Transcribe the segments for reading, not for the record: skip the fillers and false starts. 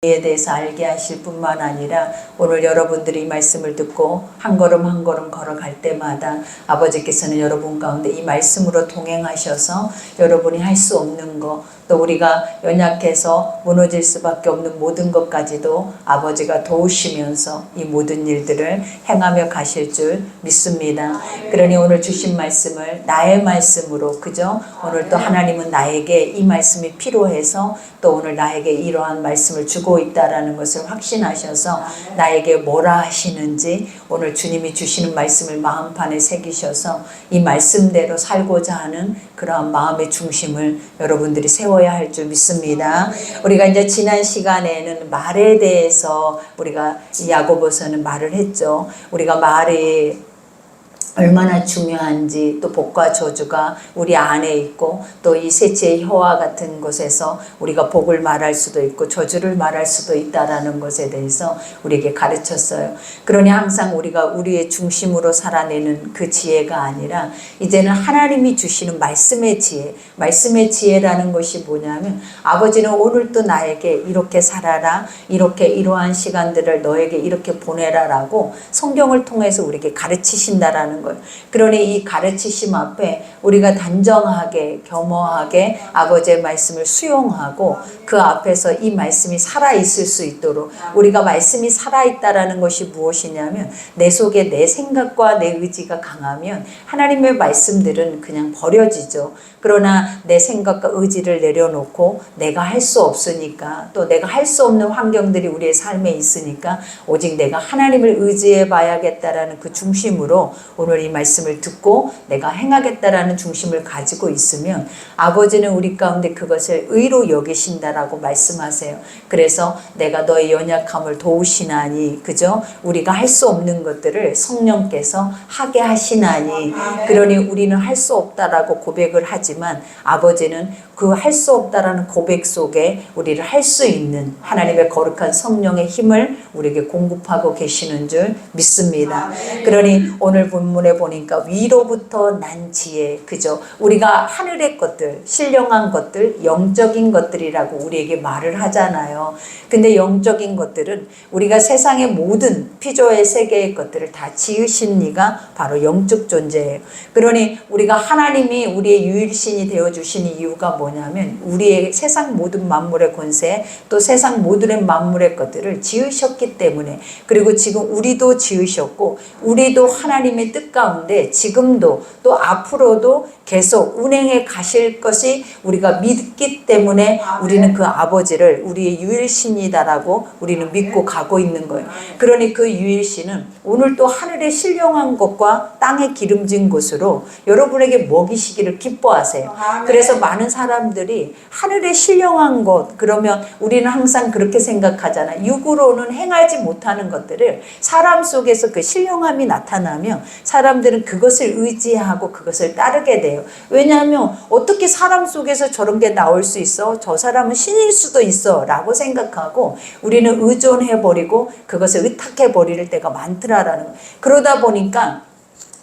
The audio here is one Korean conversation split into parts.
에 대해서 알게 하실 뿐만 아니라 오늘 여러분들이 이 말씀을 듣고 한 걸음 한 걸음 걸어갈 때마다 아버지께서는 여러분 가운데 이 말씀으로 동행하셔서 여러분이 할 수 없는 것, 또 우리가 연약해서 무너질 수밖에 없는 모든 것까지도 아버지가 도우시면서 이 모든 일들을 행하며 가실 줄 믿습니다. 그러니 오늘 주신 말씀을 나의 말씀으로, 그죠? 오늘 또 하나님은 나에게 이 말씀이 필요해서 또 오늘 나에게 이러한 말씀을 주고 있다라는 것을 확신하셔서 나에게 뭐라 하시는지 오늘 주님이 주시는 말씀을 마음판에 새기셔서 이 말씀대로 살고자 하는 그러한 마음의 중심을 여러분들이 세워야 할 줄 믿습니다. 우리가 이제 지난 시간에는 말에 대해서 우리가 야고보서는 말을 했죠. 우리가 말이 얼마나 중요한지, 또 복과 저주가 우리 안에 있고 또 이 셋째 혀와 같은 곳에서 우리가 복을 말할 수도 있고 저주를 말할 수도 있다라는 것에 대해서 우리에게 가르쳤어요. 그러니 항상 우리가 우리의 중심으로 살아내는 그 지혜가 아니라 이제는 하나님이 주시는 말씀의 지혜, 말씀의 지혜라는 것이 뭐냐면 아버지는 오늘 또 나에게 이렇게 살아라, 이렇게 이러한 시간들을 너에게 이렇게 보내라라고 성경을 통해서 우리에게 가르치신다라는 거예요. 그러니 이 가르치심 앞에 우리가 단정하게 겸허하게 아버지의 말씀을 수용하고 그 앞에서 이 말씀이 살아있을 수 있도록, 우리가 말씀이 살아있다라는 것이 무엇이냐면 내 속에 내 생각과 내 의지가 강하면 하나님의 말씀들은 그냥 버려지죠. 그러나 내 생각과 의지를 내려놓고 내가 할 수 없으니까, 또 내가 할 수 없는 환경들이 우리의 삶에 있으니까 오직 내가 하나님을 의지해 봐야겠다라는 그 중심으로 오늘 이 말씀을 듣고 내가 행하겠다라는 중심을 가지고 있으면 아버지는 우리 가운데 그것을 의로 여기신다라고 말씀하세요. 그래서 내가 너의 연약함을 도우시나니, 그죠? 우리가 할 수 없는 것들을 성령께서 하게 하시나니, 그러니 우리는 할 수 없다라고 고백을 하지만 아버지는 그 할 수 없다라는 고백 속에 우리를 할 수 있는 하나님의 거룩한 성령의 힘을 우리에게 공급하고 계시는 줄 믿습니다. 그러니 오늘 본문에 보니까 위로부터 난 지혜, 그죠? 우리가 하늘의 것들, 신령한 것들, 영적인 것들이라고 우리에게 말을 하잖아요. 근데 영적인 것들은 우리가 세상의 모든 피조의 세계의 것들을 다 지으신 이가 바로 영적 존재예요. 그러니 우리가 하나님이 우리의 유일신이 되어주신 이유가 뭐냐면 우리의 세상 모든 만물의 권세, 또 세상 모든 만물의 것들을 지으셨기 때문에, 그리고 지금 우리도 지으셨고 우리도 하나님의 뜻 가운데 지금도 또 앞으로도 계속 운행해 가실 것이 우리가 믿기 때문에 우리는 그 아버지를 우리의 유일신이다라고 우리는 믿고 가고 있는 거예요. 그러니 그 유일신은 오늘 또 하늘의 신령한 것과 땅의 기름진 곳으로 여러분에게 먹이시기를 기뻐하세요. 그래서 많은 사람들이 하늘의 신령한 것, 그러면 우리는 항상 그렇게 생각하잖아요. 육으로는 행하지 못하는 것들을 사람 속에서 그 신령함이 나타나면 사람들은 그것을 의지하고 그것을 따르게 돼요. 왜냐하면 어떻게 사람 속에서 저런 게 나올 수 있어? 저 사람은 신일 수도 있어 라고 생각하고 우리는 의존해버리고 그것을 의탁해버릴 때가 많더라라는 거예요. 그러다 보니까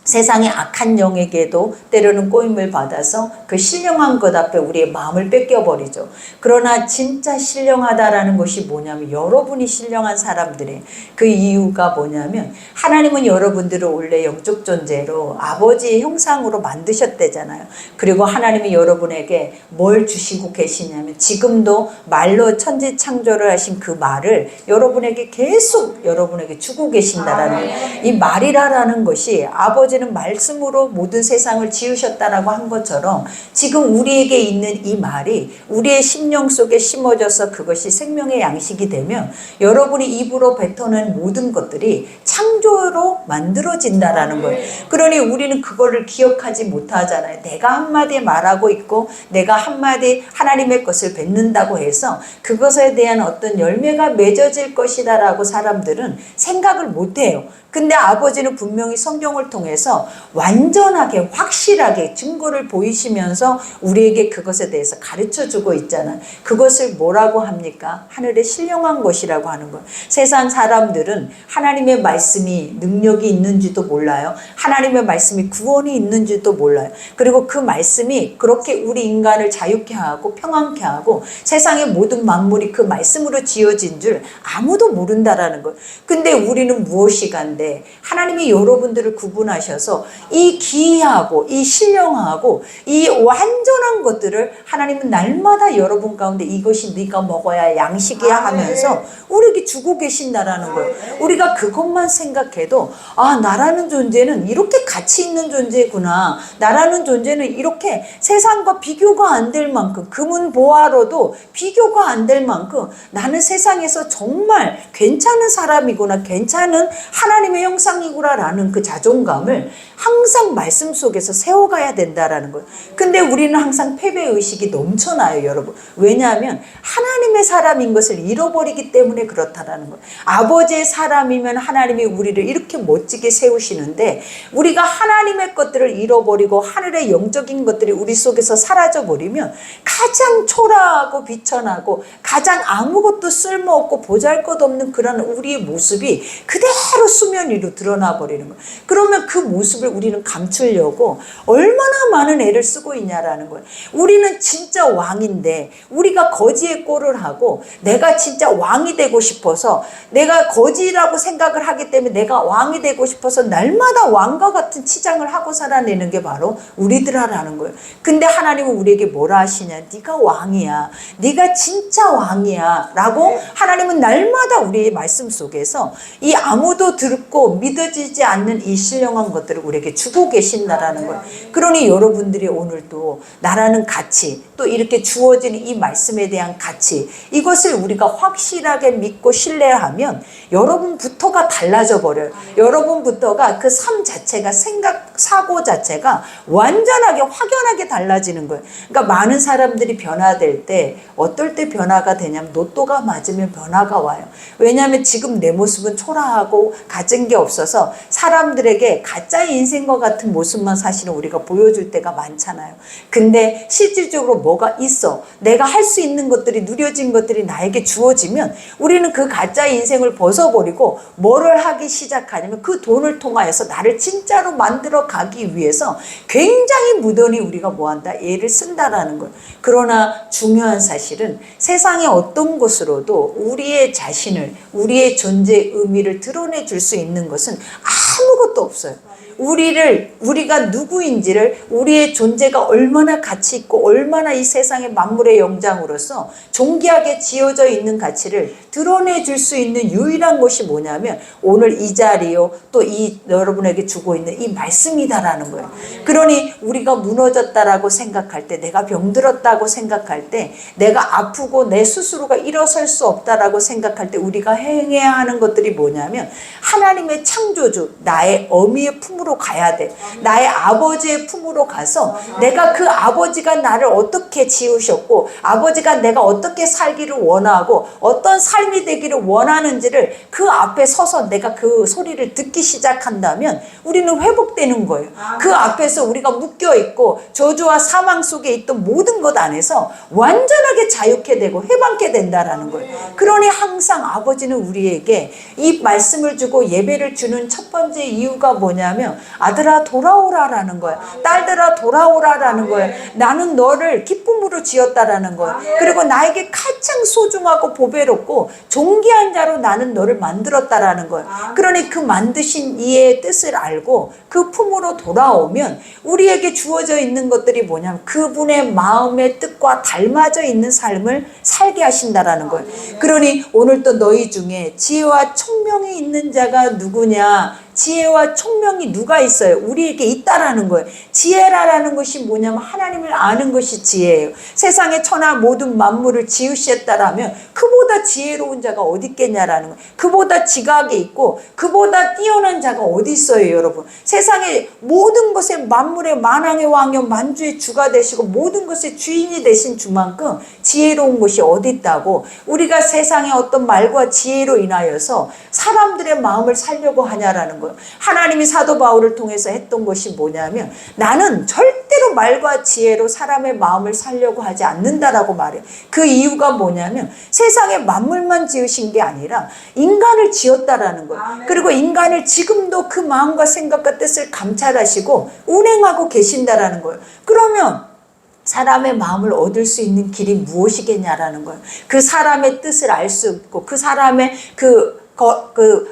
세상의 악한 영에게도 때로는 꼬임을 받아서 그 신령한 것 앞에 우리의 마음을 뺏겨버리죠. 그러나 진짜 신령하다라는 것이 뭐냐면 여러분이 신령한 사람들의 그 이유가 뭐냐면 하나님은 여러분들을 원래 영적 존재로 아버지의 형상으로 만드셨대잖아요. 그리고 하나님이 여러분에게 뭘 주시고 계시냐면 지금도 말로 천지 창조를 하신 그 말을 여러분에게 계속 여러분에게 주고 계신다라는 거예요. 이 말이라는 것이 아버지 는 말씀으로 모든 세상을 지으셨다라고 한 것처럼 지금 우리에게 있는 이 말이 우리의 심령 속에 심어져서 그것이 생명의 양식이 되면 여러분이 입으로 뱉어낸 모든 것들이 창조로 만들어진다라는 거예요. 그러니 우리는 그거를 기억하지 못하잖아요. 내가 한마디 말하고 있고 내가 한마디 하나님의 것을 뱉는다고 해서 그것에 대한 어떤 열매가 맺어질 것이다라고 사람들은 생각을 못해요. 근데 아버지는 분명히 성경을 통해서 통해서 완전하게 확실하게 증거를 보이시면서 우리에게 그것에 대해서 가르쳐주고 있잖아요. 그것을 뭐라고 합니까? 하늘에 신령한 것이라고 하는 거예요. 세상 사람들은 하나님의 말씀이 능력이 있는지도 몰라요. 하나님의 말씀이 구원이 있는지도 몰라요. 그리고 그 말씀이 그렇게 우리 인간을 자유케 하고 평안케 하고 세상의 모든 만물이 그 말씀으로 지어진 줄 아무도 모른다라는 거예요. 근데 우리는 무엇이간데 하나님이 여러분들을 구분하셔서 이 기이하고 이 신령하고 이 완전한 것들을 하나님은 날마다 여러분 가운데 이것이 네가 먹어야 양식이야 하면서 우리에게 주고 계신다라는 거예요. 우리가 그것만 생각해도 아, 나라는 존재는 이렇게 가치 있는 존재구나. 나라는 존재는 이렇게 세상과 비교가 안 될 만큼 금은 보화로도 비교가 안 될 만큼 나는 세상에서 정말 괜찮은 사람이구나, 괜찮은 하나님의 형상이구나라는 그 자존감을 항상 말씀 속에서 세워가야 된다라는 거예요. 근데 우리는 항상 패배의식이 넘쳐나요, 여러분. 왜냐하면 하나님의 사람인 것을 잃어버리기 때문에 그렇다라는 거예요. 아버지의 사람이면 하나님이 우리를 이렇게 멋지게 세우시는데 우리가 하나님의 것들을 잃어버리고 하늘의 영적인 것들이 우리 속에서 사라져버리면 가장 초라하고 비천하고 가장 아무것도 쓸모없고 보잘것없는 그런 우리의 모습이 그대로 수면 위로 드러나 버리는 거예요. 그러면 그 모습을 우리는 감추려고 얼마나 많은 애를 쓰고 있냐라는 거예요. 우리는 진짜 왕인데 우리가 거지의 꼴을 하고 내가 진짜 왕이 되고 싶어서 내가 거지라고 생각을 하기 때문에 내가 왕이 되고 싶어서 날마다 왕과 같은 치장을 하고 살아내는 게 바로 우리들하라는 거예요. 근데 하나님은 우리에게 뭐라 하시냐? 네가 왕이야. 네가 진짜 왕이야. 라고 하나님은 날마다 우리의 말씀 속에서 이 아무도 듣고 믿어지지 않는 이 신령한 것들을 우리에게 주고 계신다라는 거예요. 그러니 여러분들이 오늘도 나라는 가치, 또 이렇게 주어지는 이 말씀에 대한 가치, 이것을 우리가 확실하게 믿고 신뢰하면 여러분부터가 달라져 버려요. 여러분부터가 그 삶 자체가 생각, 사고 자체가 완전하게 확연하게 달라지는 거예요. 그러니까 많은 사람들이 변화될 때 어떨 때 변화가 되냐면 로또가 맞으면 변화가 와요. 왜냐하면 지금 내 모습은 초라하고 가진 게 없어서 사람들에게 가짜의 인생과 같은 모습만 사실은 우리가 보여줄 때가 많잖아요. 근데 실질적으로 뭐가 있어? 내가 할 수 있는 것들이, 누려진 것들이 나에게 주어지면 우리는 그 가짜의 인생을 벗어버리고 뭐를 하기 시작하냐면 그 돈을 통하여서 나를 진짜로 만들어 가기 위해서 굉장히 무던히 우리가 뭐한다? 애를 쓴다라는 거예요. 그러나 중요한 사실은 세상의 어떤 곳으로도 우리의 자신을, 우리의 존재의 의미를 드러내 줄 수 있는 것은 아무것도 없어요. 우리가 누구인지를, 우리의 존재가 얼마나 가치 있고 얼마나 이 세상의 만물의 영장으로서 존귀하게 지어져 있는 가치를 드러내 줄 수 있는 유일한 것이 뭐냐면 오늘 이 자리요, 또 이 여러분에게 주고 있는 이 말씀이다라는 거예요. 그러니 우리가 무너졌다라고 생각할 때, 내가 병들었다고 생각할 때, 내가 아프고 내 스스로가 일어설 수 없다라고 생각할 때 우리가 행해야 하는 것들이 뭐냐면 하나님의 창조주, 나의 어미의 품으로 가야 돼. 나의 아버지의 품으로 가서 내가 그 아버지가 나를 어떻게 지으셨고 아버지가 내가 어떻게 살기를 원하고 어떤 삶이 되기를 원하는지를 그 앞에 서서 내가 그 소리를 듣기 시작한다면 우리는 회복되는 거예요. 그 앞에서 우리가 묶여있고 저주와 사망 속에 있던 모든 것 안에서 완전하게 자유케 되고 해방케 된다라는 거예요. 그러니 항상 아버지는 우리에게 이 말씀을 주고 예배를 주는 첫 번째 이유가 뭐냐면 아들아 돌아오라라는 거예요. 딸들아 돌아오라라는 거예요. 나는 너를 기쁨으로 지었다라는 거예요. 그리고 나에게 가장 소중하고 보배롭고 존귀한 자로 나는 너를 만들었다라는 거예요. 그러니 그 만드신 이의 뜻을 알고 그 품으로 돌아오면 우리에게 주어져 있는 것들이 뭐냐면 그분의 마음의 뜻과 닮아져 있는 삶을 살게 하신다라는 거예요. 그러니 오늘 또 너희 중에 지혜와 총명이 있는 자가 누구냐? 지혜와 총명이 누가 있어요? 우리에게 있다라는 거예요. 지혜라는 것이 뭐냐면 하나님을 아는 것이 지혜예요. 세상의 천하 모든 만물을 지으셨다라면 그보다 지혜로운 자가 어디 있겠냐라는 거예요. 그보다 지각이 있고 그보다 뛰어난 자가 어디 있어요, 여러분. 세상의 모든 것의 만물의 만왕의 왕이요 만주의 주가 되시고 모든 것의 주인이 되신 주만큼 지혜로운 것이 어디 있다고. 우리가 세상의 어떤 말과 지혜로 인하여서 사람들의 마음을 살려고 하냐라는 거예요. 하나님이 사도 바울을 통해서 했던 것이 뭐냐면 나는 절대로 말과 지혜로 사람의 마음을 살려고 하지 않는다라고 말해요. 그 이유가 뭐냐면 세상에 만물만 지으신 게 아니라 인간을 지었다라는 거예요. 그리고 인간을 지금도 그 마음과 생각과 뜻을 감찰하시고 운행하고 계신다라는 거예요. 그러면 사람의 마음을 얻을 수 있는 길이 무엇이겠냐라는 거예요. 그 사람의 뜻을 알 수 있고 그 사람의 그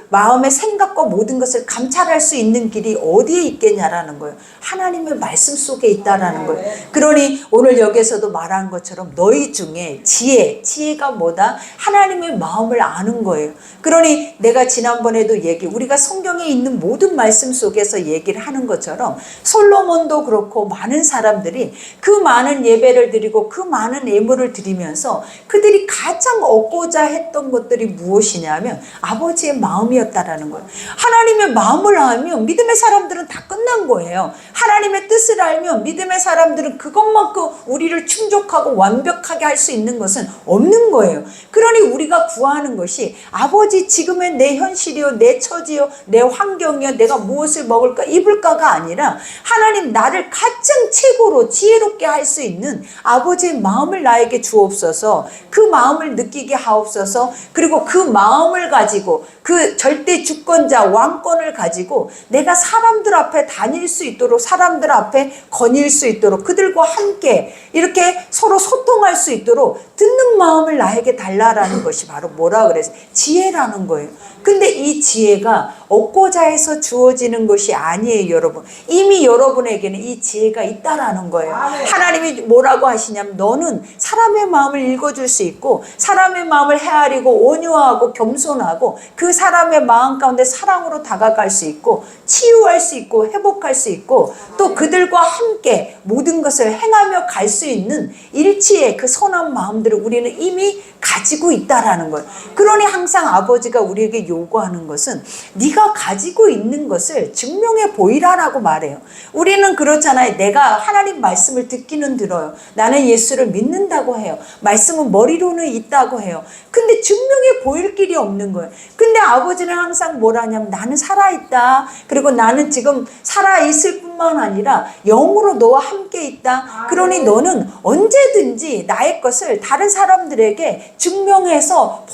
마음의 생각과 모든 것을 감찰할 수 있는 길이 어디에 있겠냐라는 거예요. 하나님의 말씀 속에 있다라는 거예요. 그러니 오늘 여기서도 말한 것처럼 너희 중에 지혜가 뭐다? 하나님의 마음을 아는 거예요. 그러니 내가 지난번에도 우리가 성경에 있는 모든 말씀 속에서 얘기를 하는 것처럼 솔로몬도 그렇고 많은 사람들이 그 많은 예배를 드리고 그 많은 예물을 드리면서 그들이 가장 얻고자 했던 것들이 무엇이냐면 아버지의 마음이었다라는 거예요. 하나님의 마음을 알면 믿음의 사람들은 다 끝난 거예요. 하나님의 뜻을 알면 믿음의 사람들은 그것만큼 우리를 충족하고 완벽하게 할 수 있는 것은 없는 거예요. 그러니 우리가 구하는 것이 아버지 지금의 내 현실이요, 내 처지요, 내 환경이요, 내가 무엇을 먹을까 입을까가 아니라 하나님 나를 가장 최고로 지혜롭게 할 수 있는 아버지의 마음을 나에게 주옵소서. 그 마음을 느끼게 하옵소서. 그리고 그 마음을 가지고 그 절대 주권자 왕권을 가지고 내가 사람들 앞에 다닐 수 있도록 사람들 앞에 거닐 수 있도록 그들과 함께 이렇게 서로 소통할 수 있도록 듣는 마음을 나에게 달라라는 것이 바로 뭐라 그래서 지혜라는 거예요. 근데 이 지혜가 얻고자 해서 주어지는 것이 아니에요, 여러분. 이미 여러분에게는 이 지혜가 있다라는 거예요. 하나님이 뭐라고 하시냐면 너는 사람의 마음을 읽어줄 수 있고 사람의 마음을 헤아리고 온유하고 겸손하고 그 사람의 마음 가운데 사랑으로 다가갈 수 있고 치유할 수 있고 회복할 수 있고 또 그들과 함께 모든 것을 행하며 갈 수 있는 일치의 그 선한 마음들을 우리는 이미 가지고 있다라는 거예요. 그러니 항상 아버지가 우리에게 요구하는 것은 네가 가지고 있는 것을 증명해 보이라라고 말해요. 우리는 그렇잖아요. 내가 하나님 말씀을 듣기는 들어요. 나는 예수를 믿는다고 해요. 말씀은 머리로는 있다고 해요. 근데 증명해 보일 길이 없는 거예요. 근데 아버지는 항상 뭐라냐면 나는 살아있다. 그리고 나는 지금 살아있을 뿐만 아니라 영으로 너와 함께 있다. 그러니 너는 언제든지 나의 것을 다른 사람들에게 증명해서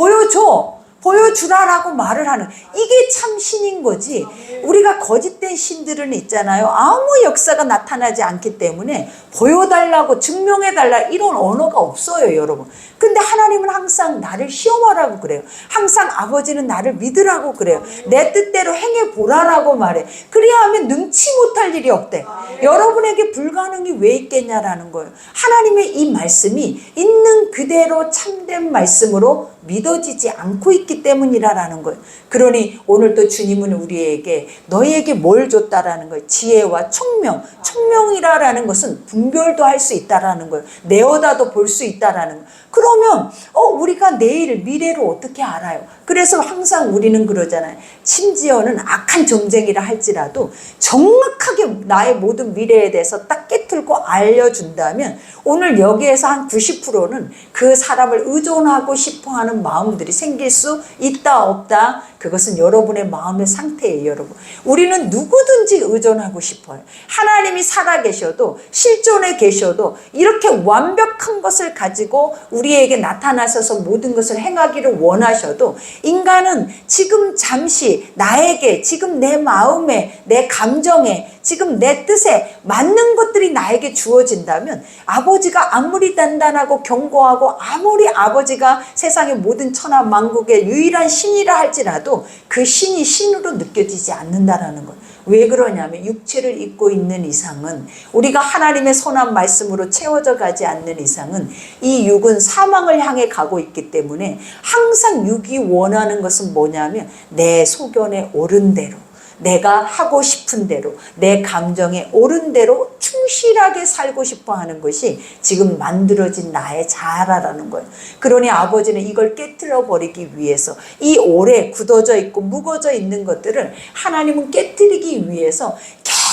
보여주라라고 말을 하는 이게 참 신인 거지. 우리가 거짓된 신들은 있잖아요. 아무 역사가 나타나지 않기 때문에 보여달라고 증명해달라 이런 언어가 없어요, 여러분. 근데 하나님은 항상 나를 시험하라고 그래요. 항상 아버지는 나를 믿으라고 그래요. 내 뜻대로 행해보라라고 말해. 그래야 하면 능치 못할 일이 없대. 여러분에게 불가능이 왜 있겠냐라는 거예요. 하나님의 이 말씀이 있는 그대로 참된 말씀으로 믿어지지 않고 있기 때문이라는 거예요. 그러니 오늘 또 주님은 우리에게 너희에게 뭘 줬다라는 거예요. 지혜와 총명. 총명이라는 것은 분별도 할 수 있다라는 거예요. 내어다도 볼 수 있다라는 거예요. 그러면 우리가 미래를 어떻게 알아요? 그래서 항상 우리는 그러잖아요. 심지어는 악한 점쟁이라 할지라도 정확하게 나의 모든 미래에 대해서 딱 깨뚫고 알려준다면 오늘 여기에서 한 90%는 그 사람을 의존하고 싶어하는 마음들이 생길 수 있다 없다? 그것은 여러분의 마음의 상태예요, 여러분. 우리는 누구든지 의존하고 싶어요. 하나님이 살아계셔도 실존해 계셔도 이렇게 완벽한 것을 가지고 우리에게 나타나셔서 모든 것을 행하기를 원하셔도 인간은 지금 잠시 나에게 지금 내 마음에 내 감정에 지금 내 뜻에 맞는 것들이 나에게 주어진다면 아버지가 아무리 단단하고 견고하고 아무리 아버지가 세상의 모든 천하 만국의 유일한 신이라 할지라도 그 신이 신으로 느껴지지 않는다라는 거예요. 왜 그러냐면 육체를 입고 있는 이상은 우리가 하나님의 선한 말씀으로 채워져 가지 않는 이상은 이 육은 사망을 향해 가고 있기 때문에 항상 육이 원하는 것은 뭐냐면 내 소견에 옳은 대로 내가 하고 싶은 대로 내 감정에 옳은 대로 충실하게 살고 싶어 하는 것이 지금 만들어진 나의 자아라는 거예요. 그러니 아버지는 이걸 깨트려 버리기 위해서 이 오래 굳어져 있고 묵어져 있는 것들을 하나님은 깨트리기 위해서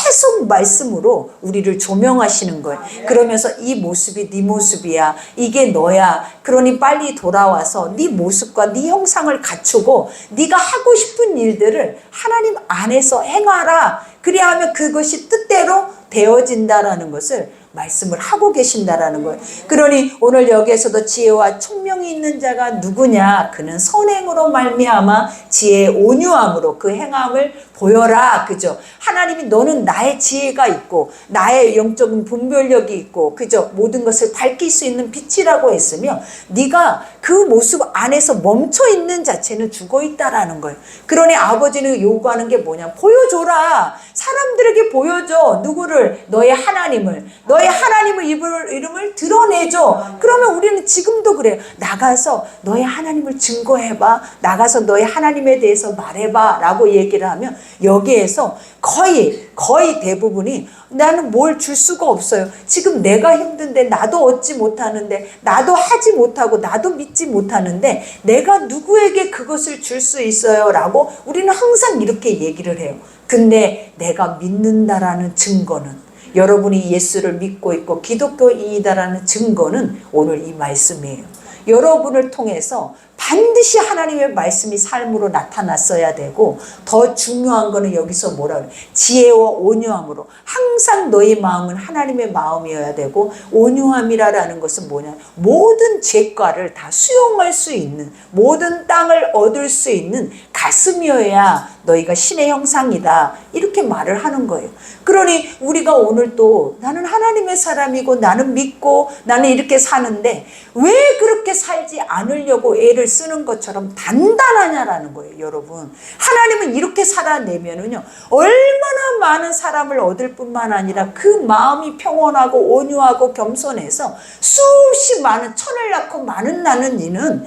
계속 말씀으로 우리를 조명하시는 거예요. 그러면서 이 모습이 네 모습이야. 이게 너야. 그러니 빨리 돌아와서 네 모습과 네 형상을 갖추고 네가 하고 싶은 일들을 하나님 안에서 행하라. 그리하면 그것이 뜻대로 되어진다라는 것을 말씀을 하고 계신다라는 거예요. 그러니 오늘 여기에서도 지혜와 총명이 있는 자가 누구냐? 그는 선행으로 말미암아 지혜의 온유함으로 그 행함을 보여라. 그죠? 하나님이 너는 나의 지혜가 있고 나의 영적인 분별력이 있고 그죠? 모든 것을 밝힐 수 있는 빛이라고 했으며 네가 그 모습 안에서 멈춰 있는 자체는 죽어 있다라는 거예요. 그러니 아버지는 요구하는 게 뭐냐? 보여줘라. 사람들에게 보여줘. 누구를? 너의 하나님을. 너의 하나님의 이름을 드러내줘. 그러면 우리는 지금도 그래요. 나가서 너의 하나님을 증거해봐. 나가서 너의 하나님에 대해서 말해봐 라고 얘기를 하면 여기에서 거의 대부분이 나는 뭘 줄 수가 없어요. 지금 내가 힘든데 나도 얻지 못하는데 나도 하지 못하고 나도 믿지 못하는데 내가 누구에게 그것을 줄 수 있어요? 라고 우리는 항상 이렇게 얘기를 해요. 근데 내가 믿는다라는 증거는 여러분이 예수를 믿고 있고 기독교인이다라는 증거는 오늘 이 말씀이에요. 여러분을 통해서 반드시 하나님의 말씀이 삶으로 나타났어야 되고 더 중요한 거는 여기서 뭐라 그래? 지혜와 온유함으로 항상 너의 마음은 하나님의 마음이어야 되고 온유함이라는 것은 뭐냐? 모든 죄과를 다 수용할 수 있는 모든 땅을 얻을 수 있는 가슴이어야 너희가 신의 형상이다 이렇게 말을 하는 거예요. 그러니 우리가 오늘 또 나는 하나님의 사람이고 나는 믿고 나는 이렇게 사는데 왜 그렇게 살지 않으려고 애를 쓰는 것처럼 단단하냐라는 거예요. 여러분 하나님은 이렇게 살아내면은요 얼마나 많은 사람을 얻을 뿐만 아니라 그 마음이 평온하고 온유하고 겸손해서 수없이 많은 천을 낳고 많은 나는 이는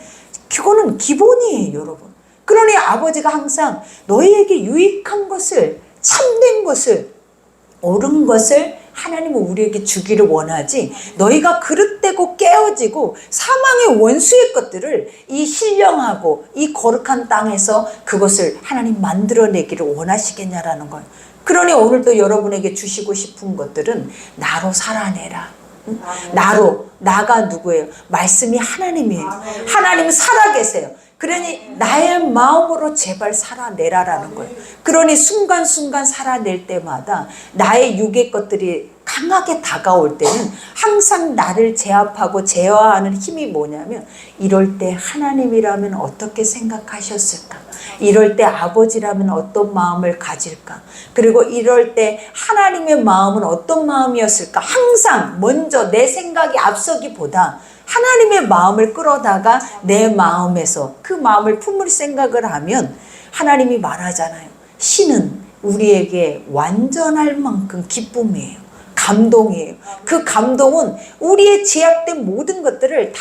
그거는 기본이에요. 여러분 그러니 아버지가 항상 너희에게 유익한 것을 참된 것을 옳은 것을 하나님은 우리에게 주기를 원하지 너희가 그릇되고 깨어지고 사망의 원수의 것들을 이 신령하고 이 거룩한 땅에서 그것을 하나님 만들어내기를 원하시겠냐라는 거예요. 그러니 오늘도 여러분에게 주시고 싶은 것들은 나로 살아내라. 나로 나가 누구예요? 말씀이 하나님이에요. 하나님은 살아계세요. 그러니 나의 마음으로 제발 살아내라라는 거예요. 그러니 순간순간 살아낼 때마다 나의 육의 것들이 강하게 다가올 때는 항상 나를 제압하고 제어하는 힘이 뭐냐면 이럴 때 하나님이라면 어떻게 생각하셨을까? 이럴 때 아버지라면 어떤 마음을 가질까? 그리고 이럴 때 하나님의 마음은 어떤 마음이었을까? 항상 먼저 내 생각이 앞서기보다 하나님의 마음을 끌어다가 내 마음에서 그 마음을 품을 생각을 하면 하나님이 말하잖아요. 신은 우리에게 완전할 만큼 기쁨이에요. 감동이에요. 그 감동은 우리의 제약된 모든 것들을 다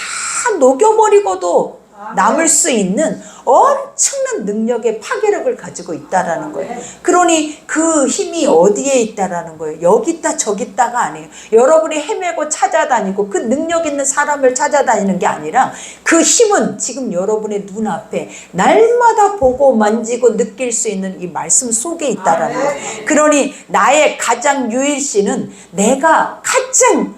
녹여버리고도 남을 수 있는 엄청난 능력의 파괴력을 가지고 있다라는 거예요. 그러니 그 힘이 어디에 있다라는 거예요. 여기 있다 저기 있다가 아니에요. 여러분이 헤매고 찾아다니고 그 능력 있는 사람을 찾아다니는 게 아니라 그 힘은 지금 여러분의 눈앞에 날마다 보고 만지고 느낄 수 있는 이 말씀 속에 있다라는 거예요. 그러니 나의 가장 유일신은 내가 가장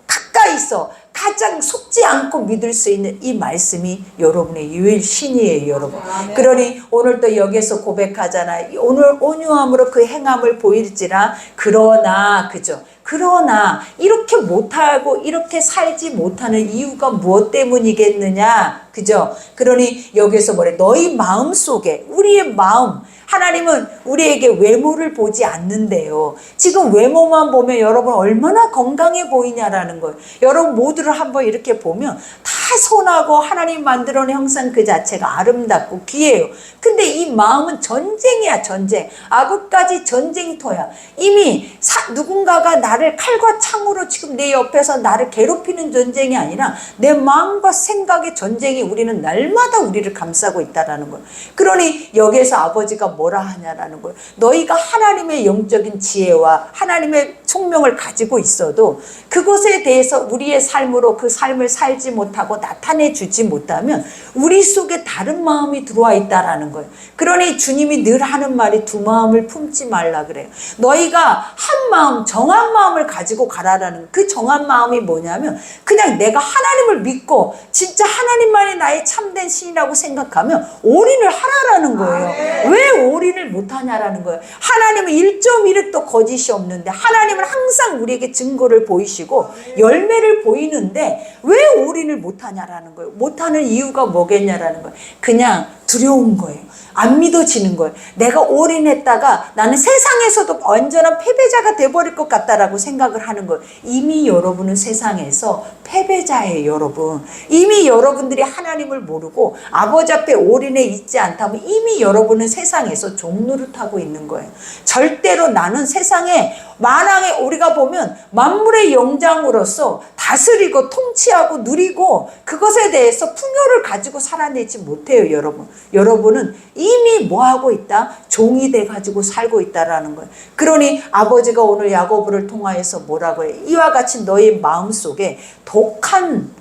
가까이서 가장 속지 않고 믿을 수 있는 이 말씀이 여러분의 유일신이에요. 여러분. 그러니 오늘 또 여기서 고백하잖아요. 오늘 온유함으로 그 행함을 보일지라 그러나 그죠? 그러나 이렇게 못하고 이렇게 살지 못하는 이유가 무엇 때문이겠느냐? 그죠? 그러니 여기서 뭐래? 너희 마음 속에 우리의 마음 하나님은 우리에게 외모를 보지 않는데요. 지금 외모만 보면 여러분 얼마나 건강해 보이냐라는 거예요. 여러분 모두를 한번 이렇게 보면 다 선하고 하나님 만들어낸 형상 그 자체가 아름답고 귀해요. 근데 이 마음은 전쟁이야. 전쟁. 악으까지 전쟁터야. 이미 누군가가 나를 칼과 창으로 지금 내 옆에서 나를 괴롭히는 전쟁이 아니라 내 마음과 생각의 전쟁이 우리는 날마다 우리를 감싸고 있다라는 거예요. 그러니 여기에서 아버지가 뭐라 하냐라는 거예요. 너희가 하나님의 영적인 지혜와 하나님의 총명을 가지고 있어도 그것에 대해서 우리의 삶으로 그 삶을 살지 못하고 나타내 주지 못하면 우리 속에 다른 마음이 들어와 있다라는 거예요. 그러니 주님이 늘 하는 말이 두 마음을 품지 말라 그래요. 너희가 한 마음, 정한 마음을 가지고 가라라는, 그 정한 마음이 뭐냐면 그냥 내가 하나님을 믿고 진짜 하나님만이 나의 참된 신이라고 생각하면 올인을 하라라는 거예요. 왜 올인을 못하냐라는 거예요. 하나님은 1.1획도 거짓이 없는데, 하나님은 항상 우리에게 증거를 보이시고 열매를 보이는데 왜 올인을 못하냐라는 거예요. 못하는 이유가 뭐겠냐라는 거예요. 그냥 두려운 거예요. 안 믿어지는 거예요. 내가 올인했다가 나는 세상에서도 완전한 패배자가 돼버릴 것 같다라고 생각을 하는 거예요. 이미 여러분은 세상에서 패배자예요, 여러분. 이미 여러분들이 하나님을 모르고 아버지 앞에 올인해 있지 않다면 이미 여러분은 세상에서 종노릇하고 있는 거예요. 절대로 나는 세상에, 만왕에 우리가 보면 만물의 영장으로서 다스리고 통치하고 누리고 그것에 대해서 풍요를 가지고 살아내지 못해요, 여러분. 여러분은 이미 뭐하고 있다? 종이 돼가지고 살고 있다라는 거예요. 그러니 아버지가 오늘 야고보를 통하여서 뭐라고 해요? 이와 같이 너희 마음속에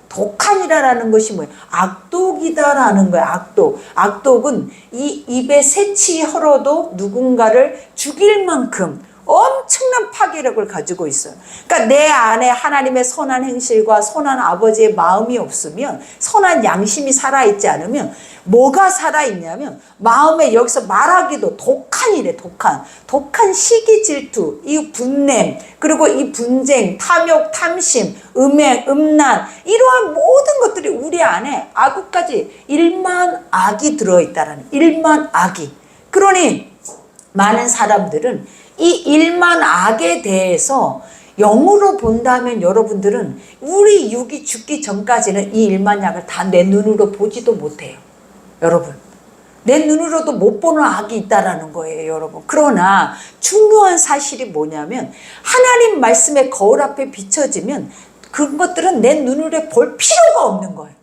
독한이라는 것이 뭐예요? 악독이다라는 거예요. 악독은 이 입에 새치 헐어도 누군가를 죽일 만큼 엄청난 파괴력을 가지고 있어요. 그러니까 내 안에 하나님의 선한 행실과 선한 아버지의 마음이 없으면, 선한 양심이 살아있지 않으면 뭐가 살아있냐면 마음에, 여기서 말하기도 독한이래. 독한 시기, 질투, 이 분냄, 그리고 이 분쟁, 탐욕, 탐심, 음행, 음란, 이러한 모든 것들이 우리 안에 악까지 일만 악이 들어있다라는, 일만 악이. 그러니 많은 사람들은 이 일만 악에 대해서 영으로 본다면 여러분들은 우리 육이 죽기 전까지는 이 일만 악을 다 내 눈으로 보지도 못해요. 여러분, 내 눈으로도 못 보는 악이 있다라는 거예요, 여러분. 그러나 중요한 사실이 뭐냐면 하나님 말씀의 거울 앞에 비춰지면 그것들은 내 눈으로 볼 필요가 없는 거예요.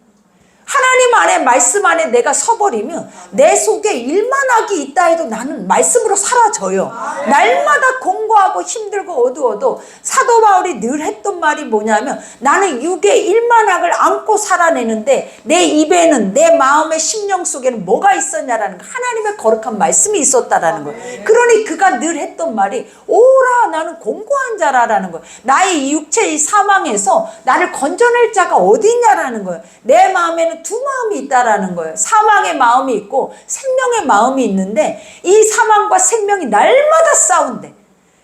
하나님 안에, 말씀 안에 내가 서버리면 내 속에 일만하기 있다 해도 나는 말씀으로 사라져요. 날마다 공고하고 힘들고 어두워도 사도 바울이 늘 했던 말이 뭐냐면 나는 육의 일만학을 안고 살아내는데 내 입에는, 내 마음의 심령 속에는 뭐가 있었냐라는 거, 하나님의 거룩한 말씀이 있었다라는 거예요. 그러니 그가 늘 했던 말이 오라 나는 공고한 자라라는 거예요. 나의 육체의 사망에서 나를 건져낼 자가 어디 있냐라는 거예요. 내 마음에는 두 마음이 있다라는 거예요. 사망의 마음이 있고 생명의 마음이 있는데 이 사망과 생명이 날마다 싸운대.